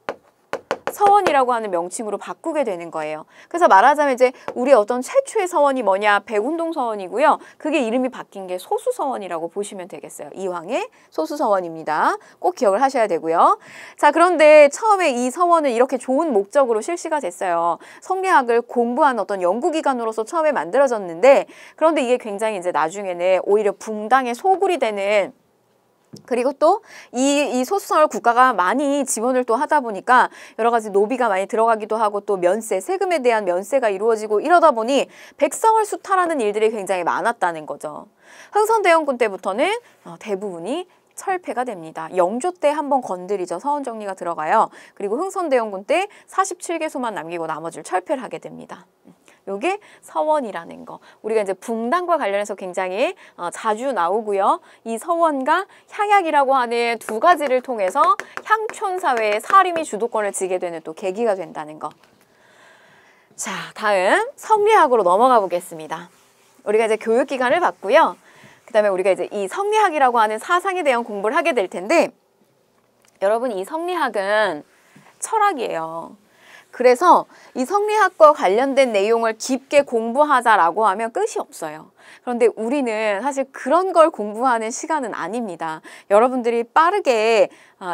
서원이라고 하는 명칭으로 바꾸게 되는 거예요. 그래서 말하자면 이제 우리 어떤 최초의 서원이 뭐냐? 백운동 서원이고요. 그게 이름이 바뀐 게 소수서원이라고 보시면 되겠어요. 이황의 소수서원입니다. 꼭 기억을 하셔야 되고요. 자, 그런데 처음에 이 서원은 이렇게 좋은 목적으로 실시가 됐어요. 성리학을 공부하는 어떤 연구기관으로서 처음에 만들어졌는데, 그런데 이게 굉장히 이제 나중에는 오히려 붕당의 소굴이 되는, 그리고 또 이 소수성을 국가가 많이 지원을 또 하다 보니까 여러 가지 노비가 많이 들어가기도 하고 또 면세, 세금에 대한 면세가 이루어지고 이러다 보니 백성을 수탈하는 일들이 굉장히 많았다는 거죠. 흥선대원군 때부터는 대부분이 철폐가 됩니다. 영조 때 한번 건드리죠. 서원 정리가 들어가요. 그리고 흥선대원군 때 47개소만 남기고 나머지를 철폐를 하게 됩니다. 요게 서원이라는 거. 우리가 이제 붕당과 관련해서 굉장히 자주 나오고요. 이 서원과 향약이라고 하는 두 가지를 통해서 향촌사회의 사림이 주도권을 쥐게 되는 또 계기가 된다는 거. 자, 다음 성리학으로 넘어가 보겠습니다. 우리가 이제 교육기간을 받고요. 그 다음에 우리가 이제 이 성리학이라고 하는 사상에 대한 공부를 하게 될 텐데, 여러분 이 성리학은 철학이에요. 그래서 이 성리학과 관련된 내용을 깊게 공부하자라고 하면 끝이 없어요. 그런데 우리는 사실 그런 걸 공부하는 시간은 아닙니다. 여러분들이 빠르게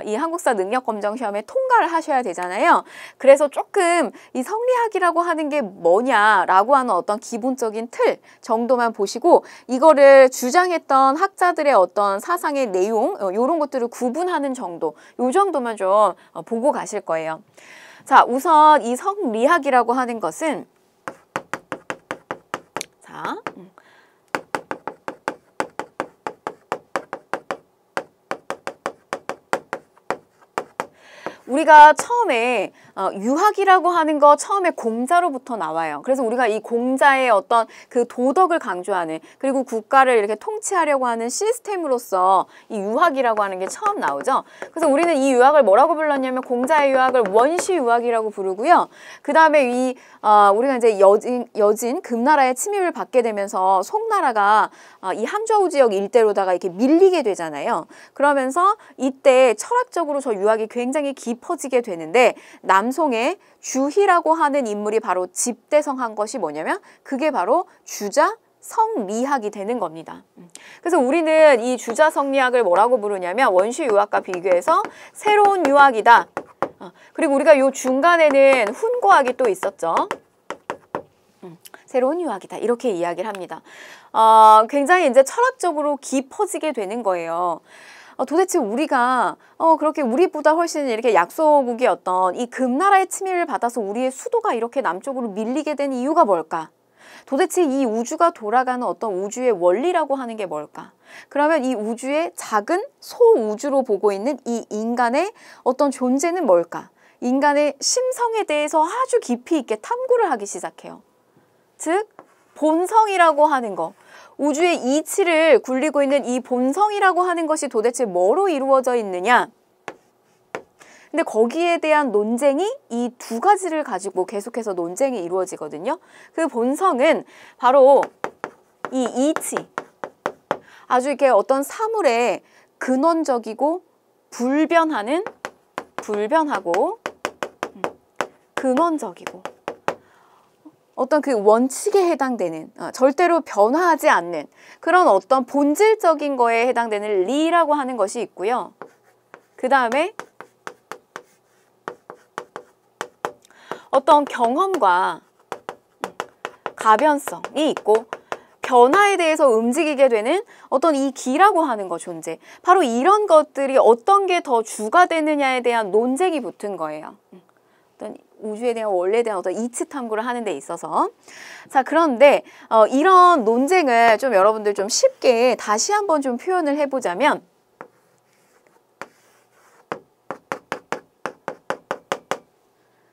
이 한국사 능력검정 시험에 통과를 하셔야 되잖아요. 그래서 조금 이 성리학이라고 하는 게 뭐냐라고 하는 어떤 기본적인 틀 정도만 보시고, 이거를 주장했던 학자들의 어떤 사상의 내용, 이런 것들을 구분하는 정도, 요 정도만 좀 보고 가실 거예요. 자, 우선 이 성리학이라고 하는 것은, 자, 우리가 처음에 유학이라고 하는 거 처음에 공자로부터 나와요. 그래서 우리가 이 공자의 어떤 그 도덕을 강조하는, 그리고 국가를 이렇게 통치하려고 하는 시스템으로서 이 유학이라고 하는 게 처음 나오죠. 그래서 우리는 이 유학을 뭐라고 불렀냐면 공자의 유학을 원시유학이라고 부르고요. 그 다음에 우리가 이제 여진 금나라의 침입을 받게 되면서 송나라가 이 함저우 지역 일대로다가 이렇게 밀리게 되잖아요. 그러면서 이때 철학적으로 저 유학이 굉장히 깊어지게 되는데, 남송의 주희라고 하는 인물이 바로 집대성한 것이 뭐냐면 그게 바로 주자 성리학이 되는 겁니다. 그래서 우리는 이 주자 성리학을 뭐라고 부르냐면 원시 유학과 비교해서 새로운 유학이다. 그리고 우리가 요 중간에는 훈고학이 또 있었죠. 새로운 유학이다. 이렇게 이야기를 합니다. 굉장히 이제 철학적으로 깊어지게 되는 거예요. 도대체 우리가 그렇게 우리보다 훨씬 이렇게 약소국이었던 이 금나라의 침입을 받아서 우리의 수도가 이렇게 남쪽으로 밀리게 된 이유가 뭘까? 도대체 이 우주가 돌아가는 어떤 우주의 원리라고 하는 게 뭘까? 그러면 이 우주의 작은 소우주로 보고 있는 이 인간의 어떤 존재는 뭘까? 인간의 심성에 대해서 아주 깊이 있게 탐구를 하기 시작해요. 즉, 본성이라고 하는 거. 우주의 이치를 굴리고 있는 이 본성이라고 하는 것이 도대체 뭐로 이루어져 있느냐? 근데 거기에 대한 논쟁이 이 두 가지를 가지고 계속해서 논쟁이 이루어지거든요. 그 본성은 바로 이 이치. 아주 이렇게 어떤 사물의 근원적이고 불변하고 근원적이고 어떤 그 원칙에 해당되는, 절대로 변화하지 않는 그런 어떤 본질적인 거에 해당되는 리라고 하는 것이 있고요. 그 다음에 어떤 경험과 가변성이 있고 변화에 대해서 움직이게 되는 어떤 이 기라고 하는 거 존재. 바로 이런 것들이 어떤 게 더 주가 되느냐에 대한 논쟁이 붙은 거예요. 어떤 우주에 대한 원리에 대한 어떤 이치 탐구를 하는 데 있어서. 자, 그런데 이런 논쟁을 좀 여러분들 좀 쉽게 다시 한번 좀 표현을 해보자면,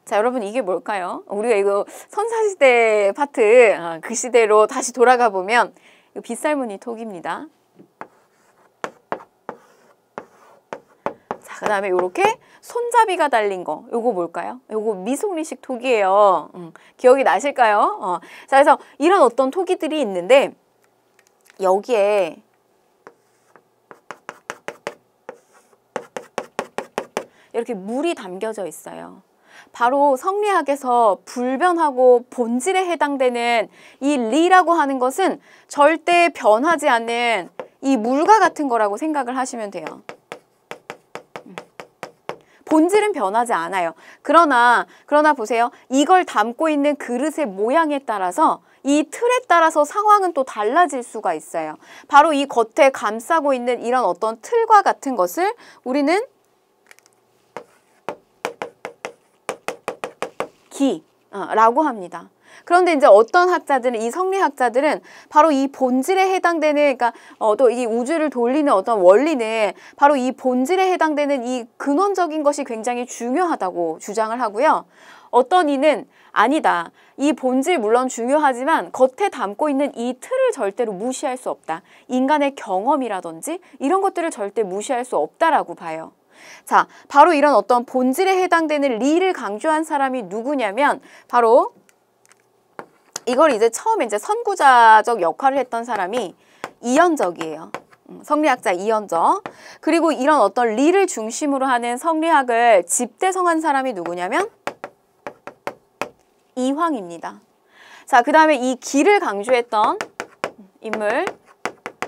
자, 여러분 이게 뭘까요? 우리가 이거 선사시대 파트 그 시대로 다시 돌아가 보면 이거 빗살무늬 톡입니다. 자, 그 다음에 이렇게 손잡이가 달린 거, 요거 뭘까요? 요거 미송리식 톡이에요. 기억이 나실까요? 자, 그래서 이런 어떤 톡이들이 있는데 여기에 이렇게 물이 담겨져 있어요. 바로 성리학에서 불변하고 본질에 해당되는 이 리라고 하는 것은 절대 변하지 않는 이 물과 같은 거라고 생각을 하시면 돼요. 본질은 변하지 않아요. 그러나 보세요. 이걸 담고 있는 그릇의 모양에 따라서 이 틀에 따라서 상황은 또 달라질 수가 있어요. 바로 이 겉에 감싸고 있는 이런 어떤 틀과 같은 것을 우리는 기라고 합니다. 그런데 이제 어떤 학자들은, 이 성리학자들은 바로 이 본질에 해당되는, 그러니까 또 이 우주를 돌리는 어떤 원리는 바로 이 본질에 해당되는 이 근원적인 것이 굉장히 중요하다고 주장을 하고요. 어떤 이는 아니다. 이 본질 물론 중요하지만 겉에 담고 있는 이 틀을 절대로 무시할 수 없다. 인간의 경험이라든지 이런 것들을 절대 무시할 수 없다라고 봐요. 자, 바로 이런 어떤 본질에 해당되는 리를 강조한 사람이 누구냐면 바로 이걸 이제 처음에 이제 선구자적 역할을 했던 사람이 이현적이에요. 성리학자 이현적. 그리고 이런 어떤 리를 중심으로 하는 성리학을 집대성한 사람이 누구냐면 이황입니다. 자, 그 다음에 이 기를 강조했던 인물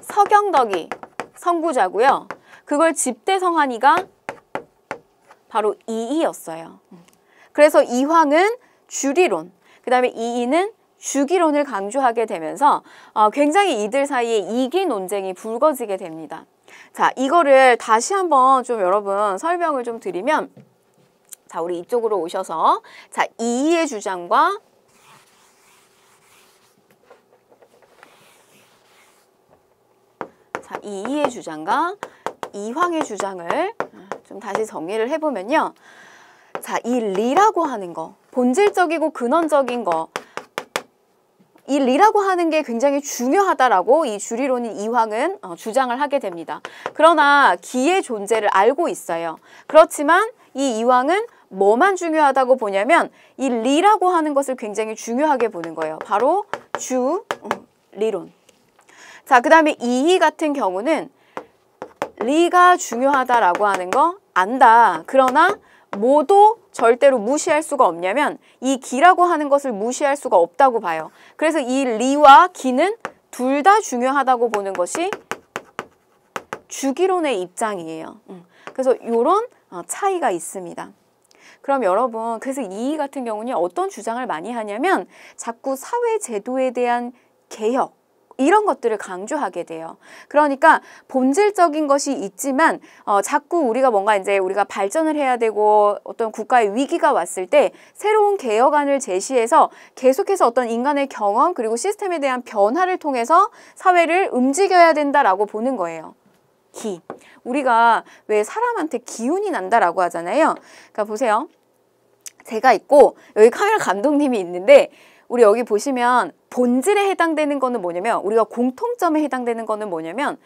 서경덕이 선구자고요. 그걸 집대성한 이가 바로 이이였어요. 그래서 이황은 주리론, 그 다음에 이이는 주기론을 강조하게 되면서 굉장히 이들 사이에 이기 논쟁이 불거지게 됩니다. 자, 이거를 다시 한번 좀 여러분 설명을 좀 드리면, 자, 우리 이쪽으로 오셔서, 자, 이이의 주장과 자, 이이의 주장과 이황의 주장을 좀 다시 정리를 해보면요. 자, 이 리라고 하는 거, 본질적이고 근원적인 거, 이 리라고 하는 게 굉장히 중요하다라고 이 주리론인 이황은 주장을 하게 됩니다. 그러나 기의 존재를 알고 있어요. 그렇지만 이 이황은 뭐만 중요하다고 보냐면 이 리라고 하는 것을 굉장히 중요하게 보는 거예요. 바로 주리론. 자, 그 다음에 이이 같은 경우는 리가 중요하다라고 하는 거 안다. 그러나 뭐도 절대로 무시할 수가 없냐면 이 기라고 하는 것을 무시할 수가 없다고 봐요. 그래서 이 리와 기는 둘 다 중요하다고 보는 것이 주기론의 입장이에요. 그래서 이런 차이가 있습니다. 그럼 여러분, 그래서 이이 같은 경우는 어떤 주장을 많이 하냐면 자꾸 사회 제도에 대한 개혁, 이런 것들을 강조하게 돼요. 그러니까 본질적인 것이 있지만 자꾸 우리가 뭔가 이제 우리가 발전을 해야 되고 어떤 국가의 위기가 왔을 때 새로운 개혁안을 제시해서 계속해서 어떤 인간의 경험 그리고 시스템에 대한 변화를 통해서 사회를 움직여야 된다라고 보는 거예요. 기. 우리가 왜 사람한테 기운이 난다라고 하잖아요. 그러니까 보세요. 제가 있고 여기 카메라 감독님이 있는데 우리 여기 보시면 본질에 해당되는 거는 뭐냐면 우리가 공통점에 해당되는 거는 뭐냐면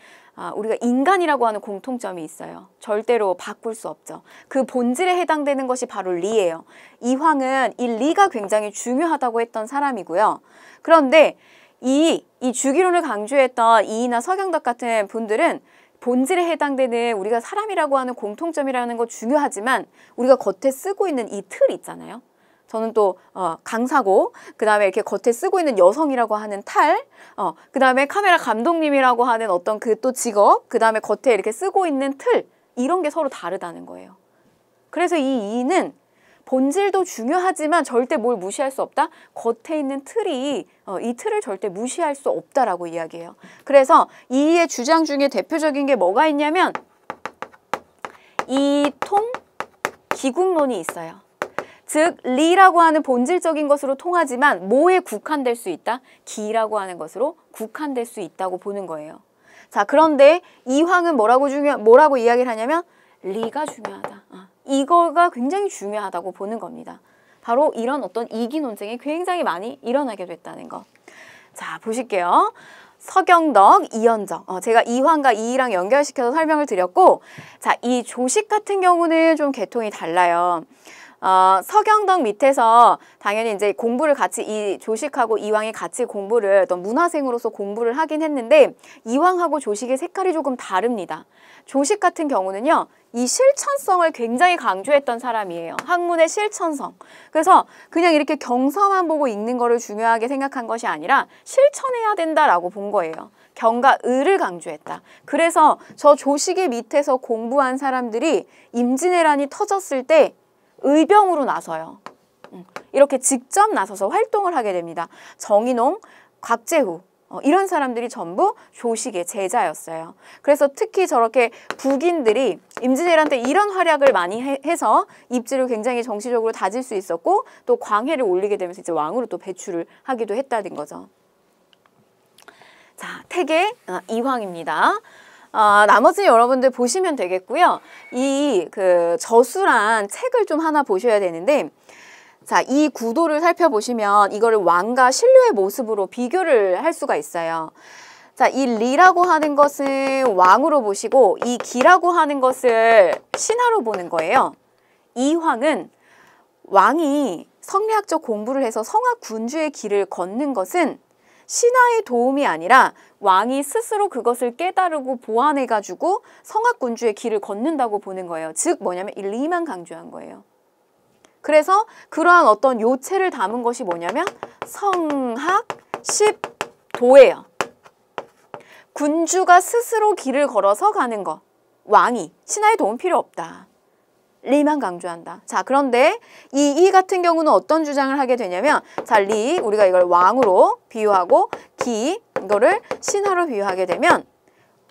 우리가 인간이라고 하는 공통점이 있어요. 절대로 바꿀 수 없죠. 그 본질에 해당되는 것이 바로 리예요. 이황은 이 리가 굉장히 중요하다고 했던 사람이고요. 그런데 이 주기론을 강조했던 이이나 서경덕 같은 분들은 본질에 해당되는 우리가 사람이라고 하는 공통점이라는 거 중요하지만 우리가 겉에 쓰고 있는 이 틀 있잖아요. 저는 또 강사고 그 다음에 이렇게 겉에 쓰고 있는 여성이라고 하는 탈, 그 다음에 카메라 감독님이라고 하는 어떤 그 또 직업, 그 다음에 겉에 이렇게 쓰고 있는 틀, 이런 게 서로 다르다는 거예요. 그래서 이 이는 본질도 중요하지만 절대 뭘 무시할 수 없다? 겉에 있는 틀이 이 틀을 절대 무시할 수 없다라고 이야기해요. 그래서 이의 주장 중에 대표적인 게 뭐가 있냐면 이통 기국론이 있어요. 즉 리라고 하는 본질적인 것으로 통하지만 뭐에 국한될 수 있다? 기라고 하는 것으로 국한될 수 있다고 보는 거예요. 자, 그런데 이황은 뭐라고 이야기를 하냐면 리가 중요하다. 이거가 굉장히 중요하다고 보는 겁니다. 바로 이런 어떤 이기 논쟁이 굉장히 많이 일어나게 됐다는 거. 자, 보실게요. 서경덕, 이현적. 제가 이황과 이이랑 연결시켜서 설명을 드렸고, 자, 이 조식 같은 경우는 좀 계통이 달라요. 서경덕 밑에서 당연히 이제 공부를 같이 이 조식하고 이황이 같이 공부를 어떤 문화생으로서 공부를 하긴 했는데 이황하고 조식의 색깔이 조금 다릅니다. 조식 같은 경우는요. 이 실천성을 굉장히 강조했던 사람이에요. 학문의 실천성. 그래서 그냥 이렇게 경서만 보고 읽는 거를 중요하게 생각한 것이 아니라 실천해야 된다라고 본 거예요. 경과 의를 강조했다. 그래서 저 조식의 밑에서 공부한 사람들이 임진왜란이 터졌을 때 의병으로 나서요. 이렇게 직접 나서서 활동을 하게 됩니다. 정인홍, 곽재후 이런 사람들이 전부 조식의 제자였어요. 그래서 특히 저렇게 북인들이 임진왜란 때 이런 활약을 많이 해서 입지를 굉장히 정치적으로 다질 수 있었고 또 광해를 올리게 되면서 이제 왕으로 또 배출을 하기도 했다는 거죠. 자, 태계 이황입니다. 나머지는 여러분들 보시면 되겠고요. 이 저수란 책을 좀 하나 보셔야 되는데 자, 이 구도를 살펴보시면 이거를 왕과 신료의 모습으로 비교를 할 수가 있어요. 자, 이 리라고 하는 것은 왕으로 보시고 이 기라고 하는 것을 신하로 보는 거예요. 이황은 왕이 성리학적 공부를 해서 성악 군주의 길을 걷는 것은 신하의 도움이 아니라 왕이 스스로 그것을 깨달고 보완해가지고 성악군주의 길을 걷는다고 보는 거예요. 즉 뭐냐면 이 리만 강조한 거예요. 그래서 그러한 어떤 요체를 담은 것이 뭐냐면 성학십도예요. 군주가 스스로 길을 걸어서 가는 것. 왕이 신하의 도움 필요 없다. 리만 강조한다. 자, 그런데 이 같은 경우는 어떤 주장을 하게 되냐면 자, 리 우리가 이걸 왕으로 비유하고 기 이거를 신하로 비유하게 되면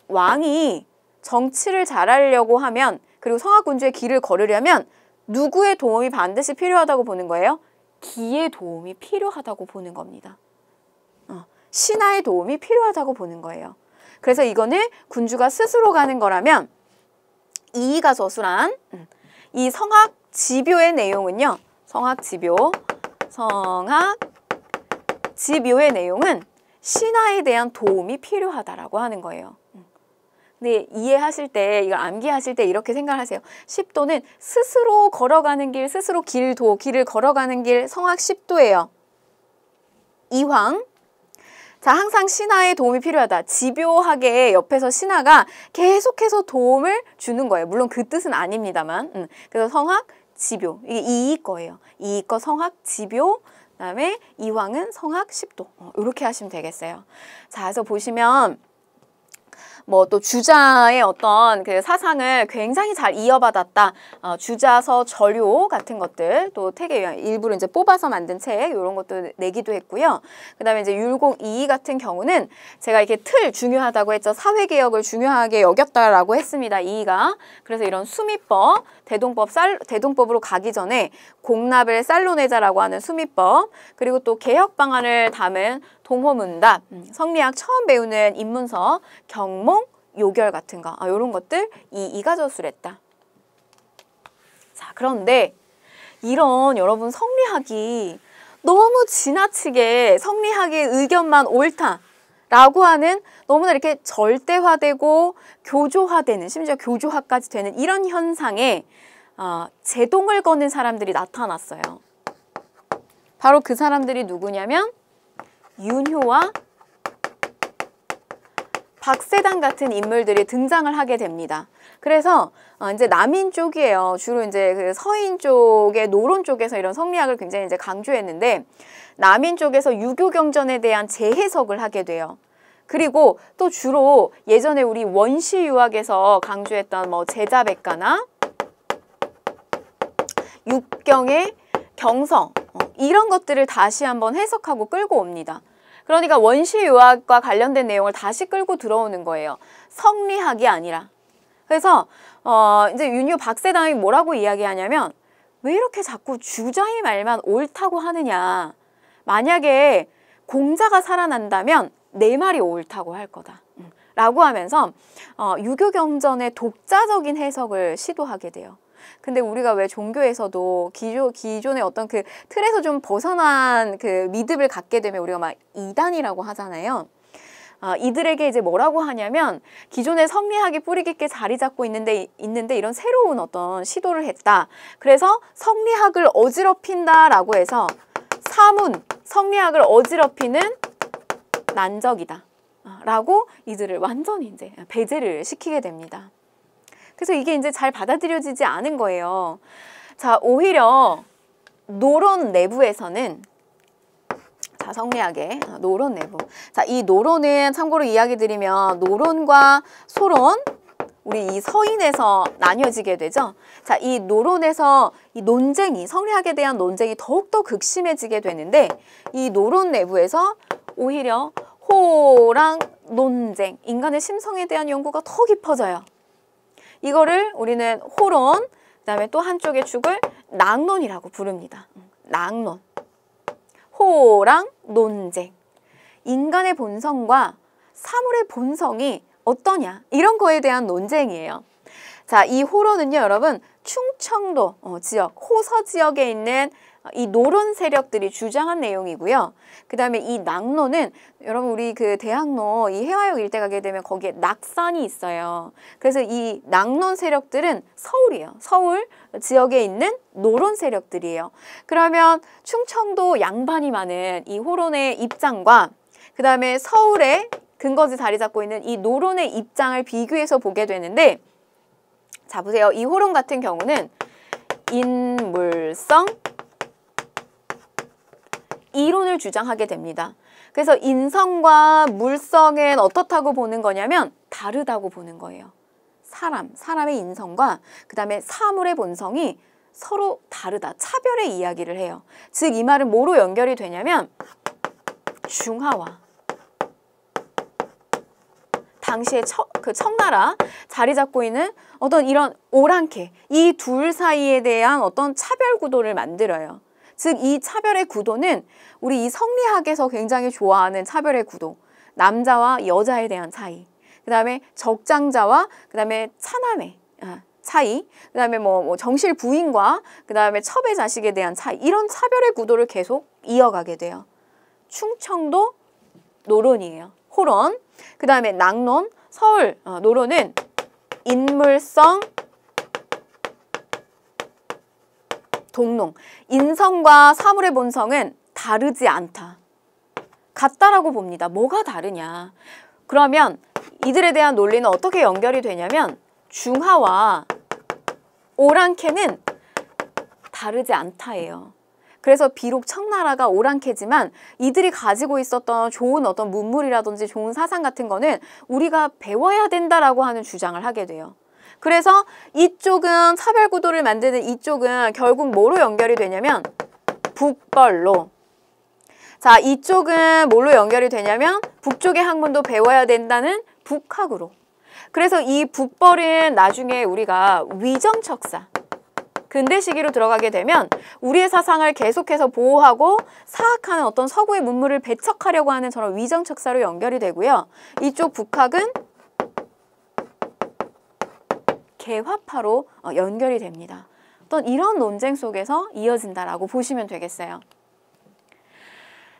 왕이 정치를 잘하려고 하면 그리고 성악군주의 길을 걸으려면 누구의 도움이 반드시 필요하다고 보는 거예요? 기의 도움이 필요하다고 보는 겁니다. 신하의 도움이 필요하다고 보는 거예요. 그래서 이거는 군주가 스스로 가는 거라면 이의가 저수란 이 성학지묘의 내용은요. 성학지묘의 내용은 신하에 대한 도움이 필요하다라고 하는 거예요. 근데 이해하실 때, 이걸 암기하실 때 이렇게 생각하세요. 십도는 스스로 걸어가는 길, 스스로 길을 걸어가는 길, 성학십도예요. 이황. 자, 항상 신하의 도움이 필요하다. 집요하게 옆에서 신하가 계속해서 도움을 주는 거예요. 물론 그 뜻은 아닙니다만. 그래서 성학, 지묘. 이게 이의 거예요. 이의 거 성학, 지묘. 그다음에 이황은 성학, 십도. 이렇게 하시면 되겠어요. 자, 그래서 보시면 뭐 또 주자의 어떤 그 사상을 굉장히 잘 이어받았다. 주자서 절요 같은 것들 또 태계 일부러 이제 뽑아서 만든 책 이런 것도 내기도 했고요. 그다음에 이제 율곡 이의 같은 경우는 제가 이렇게 틀 중요하다고 했죠. 사회개혁을 중요하게 여겼다라고 했습니다. 이의가. 그래서 이런 수미법, 대동법으로 가기 전에 공납을 쌀로 내자라고 하는 수미법 그리고 또 개혁 방안을 담은 동호문답, 성리학 처음 배우는 입문서, 경몽, 요결 같은 거 이런 것들 이의가 저술했다. 자, 그런데 이런 여러분 성리학이 너무 지나치게 성리학의 의견만 옳다라고 하는 너무나 이렇게 절대화되고 교조화되는 심지어 교조화까지 되는 이런 현상에 제동을 거는 사람들이 나타났어요. 바로 그 사람들이 누구냐면 윤효와 박세당 같은 인물들이 등장을 하게 됩니다. 그래서 이제 남인 쪽이에요. 주로 이제 그 서인 쪽의 노론 쪽에서 이런 성리학을 굉장히 이제 강조했는데 남인 쪽에서 유교 경전에 대한 재해석을 하게 돼요. 그리고 또 주로 예전에 우리 원시 유학에서 강조했던 뭐 제자백가나 육경의 경성 이런 것들을 다시 한번 해석하고 끌고 옵니다. 그러니까 원시 유학과 관련된 내용을 다시 끌고 들어오는 거예요. 성리학이 아니라. 그래서 이제 윤효 박세당이 뭐라고 이야기하냐면 왜 이렇게 자꾸 주자의 말만 옳다고 하느냐. 만약에 공자가 살아난다면 내 말이 옳다고 할 거다. 라고 하면서 유교 경전의 독자적인 해석을 시도하게 돼요. 근데 우리가 왜 종교에서도 기존의 어떤 그 틀에서 좀 벗어난 그 믿음을 갖게 되면 우리가 막 이단이라고 하잖아요. 이들에게 이제 뭐라고 하냐면 기존의 성리학이 뿌리 깊게 자리 잡고 있는데 이런 새로운 어떤 시도를 했다. 그래서 성리학을 어지럽힌다라고 해서 사문, 성리학을 어지럽히는 난적이다. 라고 이들을 완전히 이제 배제를 시키게 됩니다. 그래서 이게 이제 잘 받아들여지지 않은 거예요. 자, 오히려 노론 내부에서는 자, 성리학의 노론 내부. 자, 이 노론은 참고로 이야기 드리면 노론과 소론, 우리 이 서인에서 나뉘어지게 되죠. 자, 이 노론에서 이 논쟁이, 성리학에 대한 논쟁이 더욱더 극심해지게 되는데 이 노론 내부에서 오히려 호랑 논쟁, 인간의 심성에 대한 연구가 더 깊어져요. 이거를 우리는 호론, 그 다음에 또 한쪽의 축을 낙론이라고 부릅니다. 낙론. 호랑 논쟁. 인간의 본성과 사물의 본성이 어떠냐, 이런 거에 대한 논쟁이에요. 자, 이 호론은요, 여러분, 충청도 지역, 호서 지역에 있는 이 노론 세력들이 주장한 내용이고요. 그 다음에 이 낙론은 여러분 우리 그 대학로 이 해화역 일대 가게 되면 거기에 낙산이 있어요. 그래서 이 낙론 세력들은 서울이에요. 서울 지역에 있는 노론 세력들이에요. 그러면 충청도 양반이 많은 이 호론의 입장과 그 다음에 서울에 근거지 자리 잡고 있는 이 노론의 입장을 비교해서 보게 되는데, 자 보세요. 이 호론 같은 경우는 인물성 이론을 주장하게 됩니다. 그래서 인성과 물성은 어떻다고 보는 거냐면 다르다고 보는 거예요. 사람의 인성과 그 다음에 사물의 본성이 서로 다르다. 차별의 이야기를 해요. 즉 이 말은 뭐로 연결이 되냐면 중하와 당시에 그 청나라 자리 잡고 있는 어떤 이런 오랑캐, 이 둘 사이에 대한 어떤 차별 구도를 만들어요. 즉 이 차별의 구도는 우리 이 성리학에서 굉장히 좋아하는 차별의 구도, 남자와 여자에 대한 차이, 그 다음에 적장자와 그 다음에 차남의 차이, 그 다음에 뭐 정실 부인과 그 다음에 첩의 자식에 대한 차이, 이런 차별의 구도를 계속 이어가게 돼요. 충청도 노론이에요. 호론. 그 다음에 낙론, 서울 노론은 인물성 동론. 인성과 사물의 본성은 다르지 않다. 같다라고 봅니다. 뭐가 다르냐. 그러면 이들에 대한 논리는 어떻게 연결이 되냐면 중하와 오랑캐는 다르지 않다예요. 그래서 비록 청나라가 오랑캐지만 이들이 가지고 있었던 좋은 어떤 문물이라든지 좋은 사상 같은 거는 우리가 배워야 된다라고 하는 주장을 하게 돼요. 그래서 이쪽은 차별구도를 만드는 이쪽은 결국 뭐로 연결이 되냐면 북벌로. 자, 이쪽은 뭘로 연결이 되냐면 북쪽의 학문도 배워야 된다는 북학으로. 그래서 이 북벌은 나중에 우리가 위정척사, 근대 시기로 들어가게 되면 우리의 사상을 계속해서 보호하고 사학하는 어떤 서구의 문물을 배척하려고 하는 저런 위정척사로 연결이 되고요. 이쪽 북학은 개화파로 연결이 됩니다. 어떤 이런 논쟁 속에서 이어진다라고 보시면 되겠어요.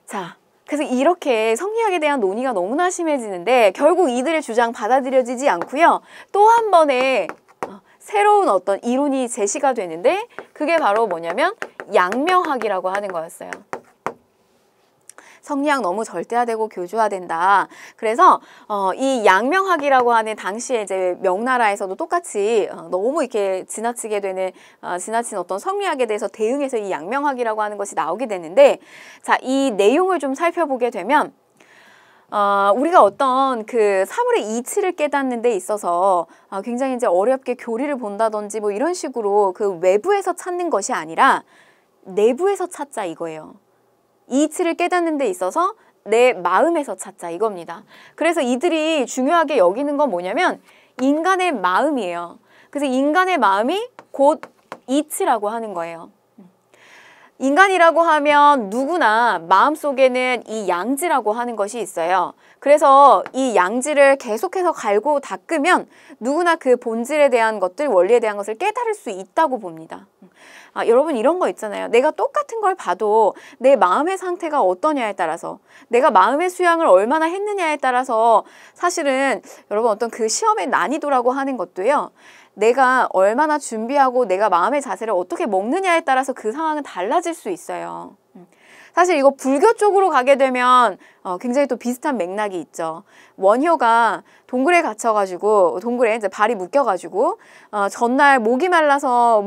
자, 그래서 이렇게 성리학에 대한 논의가 너무나 심해지는데 결국 이들의 주장 받아들여지지 않고요. 또 한 번의 새로운 어떤 이론이 제시가 되는데 그게 바로 뭐냐면 양명학이라고 하는 거였어요. 성리학 너무 절대화되고 교조화된다. 그래서 이 양명학이라고 하는 당시에 이제 명나라에서도 똑같이 너무 이렇게 지나치게 되는 지나친 어떤 성리학에 대해서 대응해서 이 양명학이라고 하는 것이 나오게 되는데, 자, 이 내용을 좀 살펴보게 되면 우리가 어떤 그 사물의 이치를 깨닫는 데 있어서 굉장히 이제 어렵게 교리를 본다든지 뭐 이런 식으로 그 외부에서 찾는 것이 아니라 내부에서 찾자 이거예요. 이치를 깨닫는 데 있어서 내 마음에서 찾자 이겁니다. 그래서 이들이 중요하게 여기는 건 뭐냐면 인간의 마음이에요. 그래서 인간의 마음이 곧 이치라고 하는 거예요. 인간이라고 하면 누구나 마음속에는 이 양지라고 하는 것이 있어요. 그래서 이 양지를 계속해서 갈고 닦으면 누구나 그 본질에 대한 것들, 원리에 대한 것을 깨달을 수 있다고 봅니다. 여러분 이런 거 있잖아요. 내가 똑같은 걸 봐도 내 마음의 상태가 어떠냐에 따라서, 내가 마음의 수양을 얼마나 했느냐에 따라서 사실은 여러분 어떤 그 시험의 난이도라고 하는 것도요. 내가 얼마나 준비하고 내가 마음의 자세를 어떻게 먹느냐에 따라서 그 상황은 달라질 수 있어요. 사실 이거 불교 쪽으로 가게 되면 굉장히 또 비슷한 맥락이 있죠. 원효가 동굴에 갇혀가지고 동굴에 이제 발이 묶여가지고 전날 목이 말라서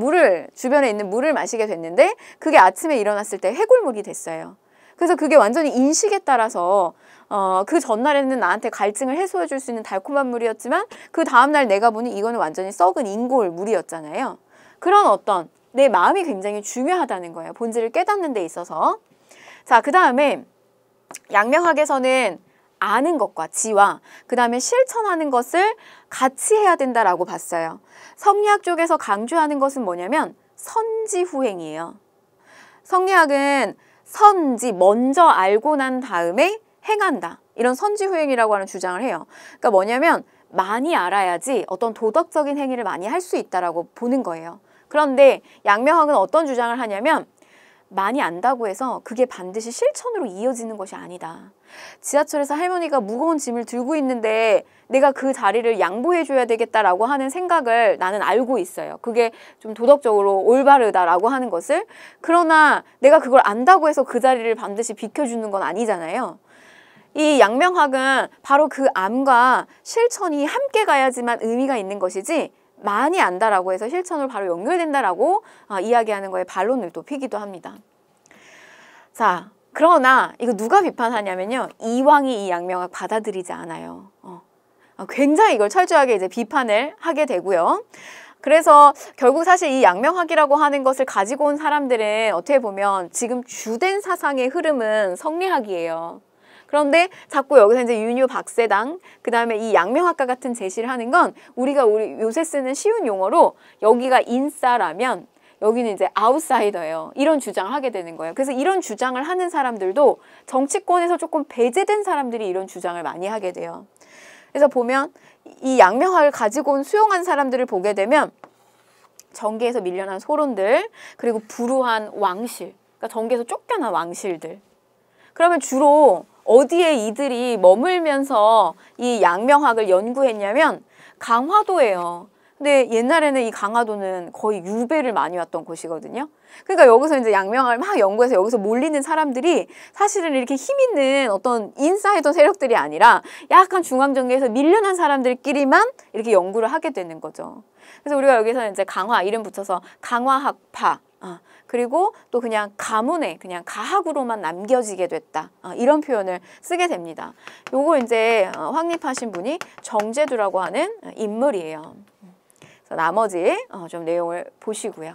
주변에 있는 물을 마시게 됐는데 그게 아침에 일어났을 때 해골물이 됐어요. 그래서 그게 완전히 인식에 따라서 그 전날에는 나한테 갈증을 해소해 줄 수 있는 달콤한 물이었지만 그 다음날 내가 보니 이거는 완전히 썩은 인골 물이었잖아요. 그런 어떤 내 마음이 굉장히 중요하다는 거예요. 본질을 깨닫는 데 있어서. 자, 그 다음에 양명학에서는 아는 것과 지와 그 다음에 실천하는 것을 같이 해야 된다라고 봤어요. 성리학 쪽에서 강조하는 것은 뭐냐면 선지후행이에요. 성리학은 선지, 먼저 알고 난 다음에 행한다. 이런 선지후행이라고 하는 주장을 해요. 그러니까 뭐냐면 많이 알아야지 어떤 도덕적인 행위를 많이 할 수 있다라고 보는 거예요. 그런데 양명학은 어떤 주장을 하냐면 많이 안다고 해서 그게 반드시 실천으로 이어지는 것이 아니다. 지하철에서 할머니가 무거운 짐을 들고 있는데 내가 그 자리를 양보해줘야 되겠다라고 하는 생각을 나는 알고 있어요. 그게 좀 도덕적으로 올바르다라고 하는 것을. 그러나 내가 그걸 안다고 해서 그 자리를 반드시 비켜주는 건 아니잖아요. 이 양명학은 바로 그 암과 실천이 함께 가야지만 의미가 있는 것이지 많이 안다라고 해서 실천으로 바로 연결된다라고 이야기하는 거에 반론을 또 피기도 합니다. 자, 그러나 이거 누가 비판하냐면요. 이왕이 이 양명학 받아들이지 않아요. 굉장히 이걸 철저하게 이제 비판을 하게 되고요. 그래서 결국 사실 이 양명학이라고 하는 것을 가지고 온 사람들은 어떻게 보면 지금 주된 사상의 흐름은 성리학이에요. 그런데 자꾸 여기서 이제 윤유 박세당, 그 다음에 이 양명학과 같은 제시를 하는 건 우리 요새 쓰는 쉬운 용어로 여기가 인싸라면 여기는 이제 아웃사이더예요. 이런 주장을 하게 되는 거예요. 그래서 이런 주장을 하는 사람들도 정치권에서 조금 배제된 사람들이 이런 주장을 많이 하게 돼요. 그래서 보면 이 양명학을 가지고 온 수용한 사람들을 보게 되면 정계에서 밀려난 소론들, 그리고 불우한 왕실, 그러니까 정계에서 쫓겨난 왕실들. 그러면 주로 어디에 이들이 머물면서 이 양명학을 연구했냐면 강화도예요. 근데 옛날에는 이 강화도는 거의 유배를 많이 왔던 곳이거든요. 그러니까 여기서 이제 양명학을 막 연구해서 여기서 몰리는 사람들이 사실은 이렇게 힘 있는 어떤 인사이더 세력들이 아니라 약간 중앙정계에서 밀려난 사람들끼리만 이렇게 연구를 하게 되는 거죠. 그래서 우리가 여기서 이제 강화 이름 붙여서 강화학파, 그리고 또 그냥 가문에 그냥 가학으로만 남겨지게 됐다. 이런 표현을 쓰게 됩니다. 요거 이제 확립하신 분이 정제두라고 하는 인물이에요. 그래서 나머지 좀 내용을 보시고요.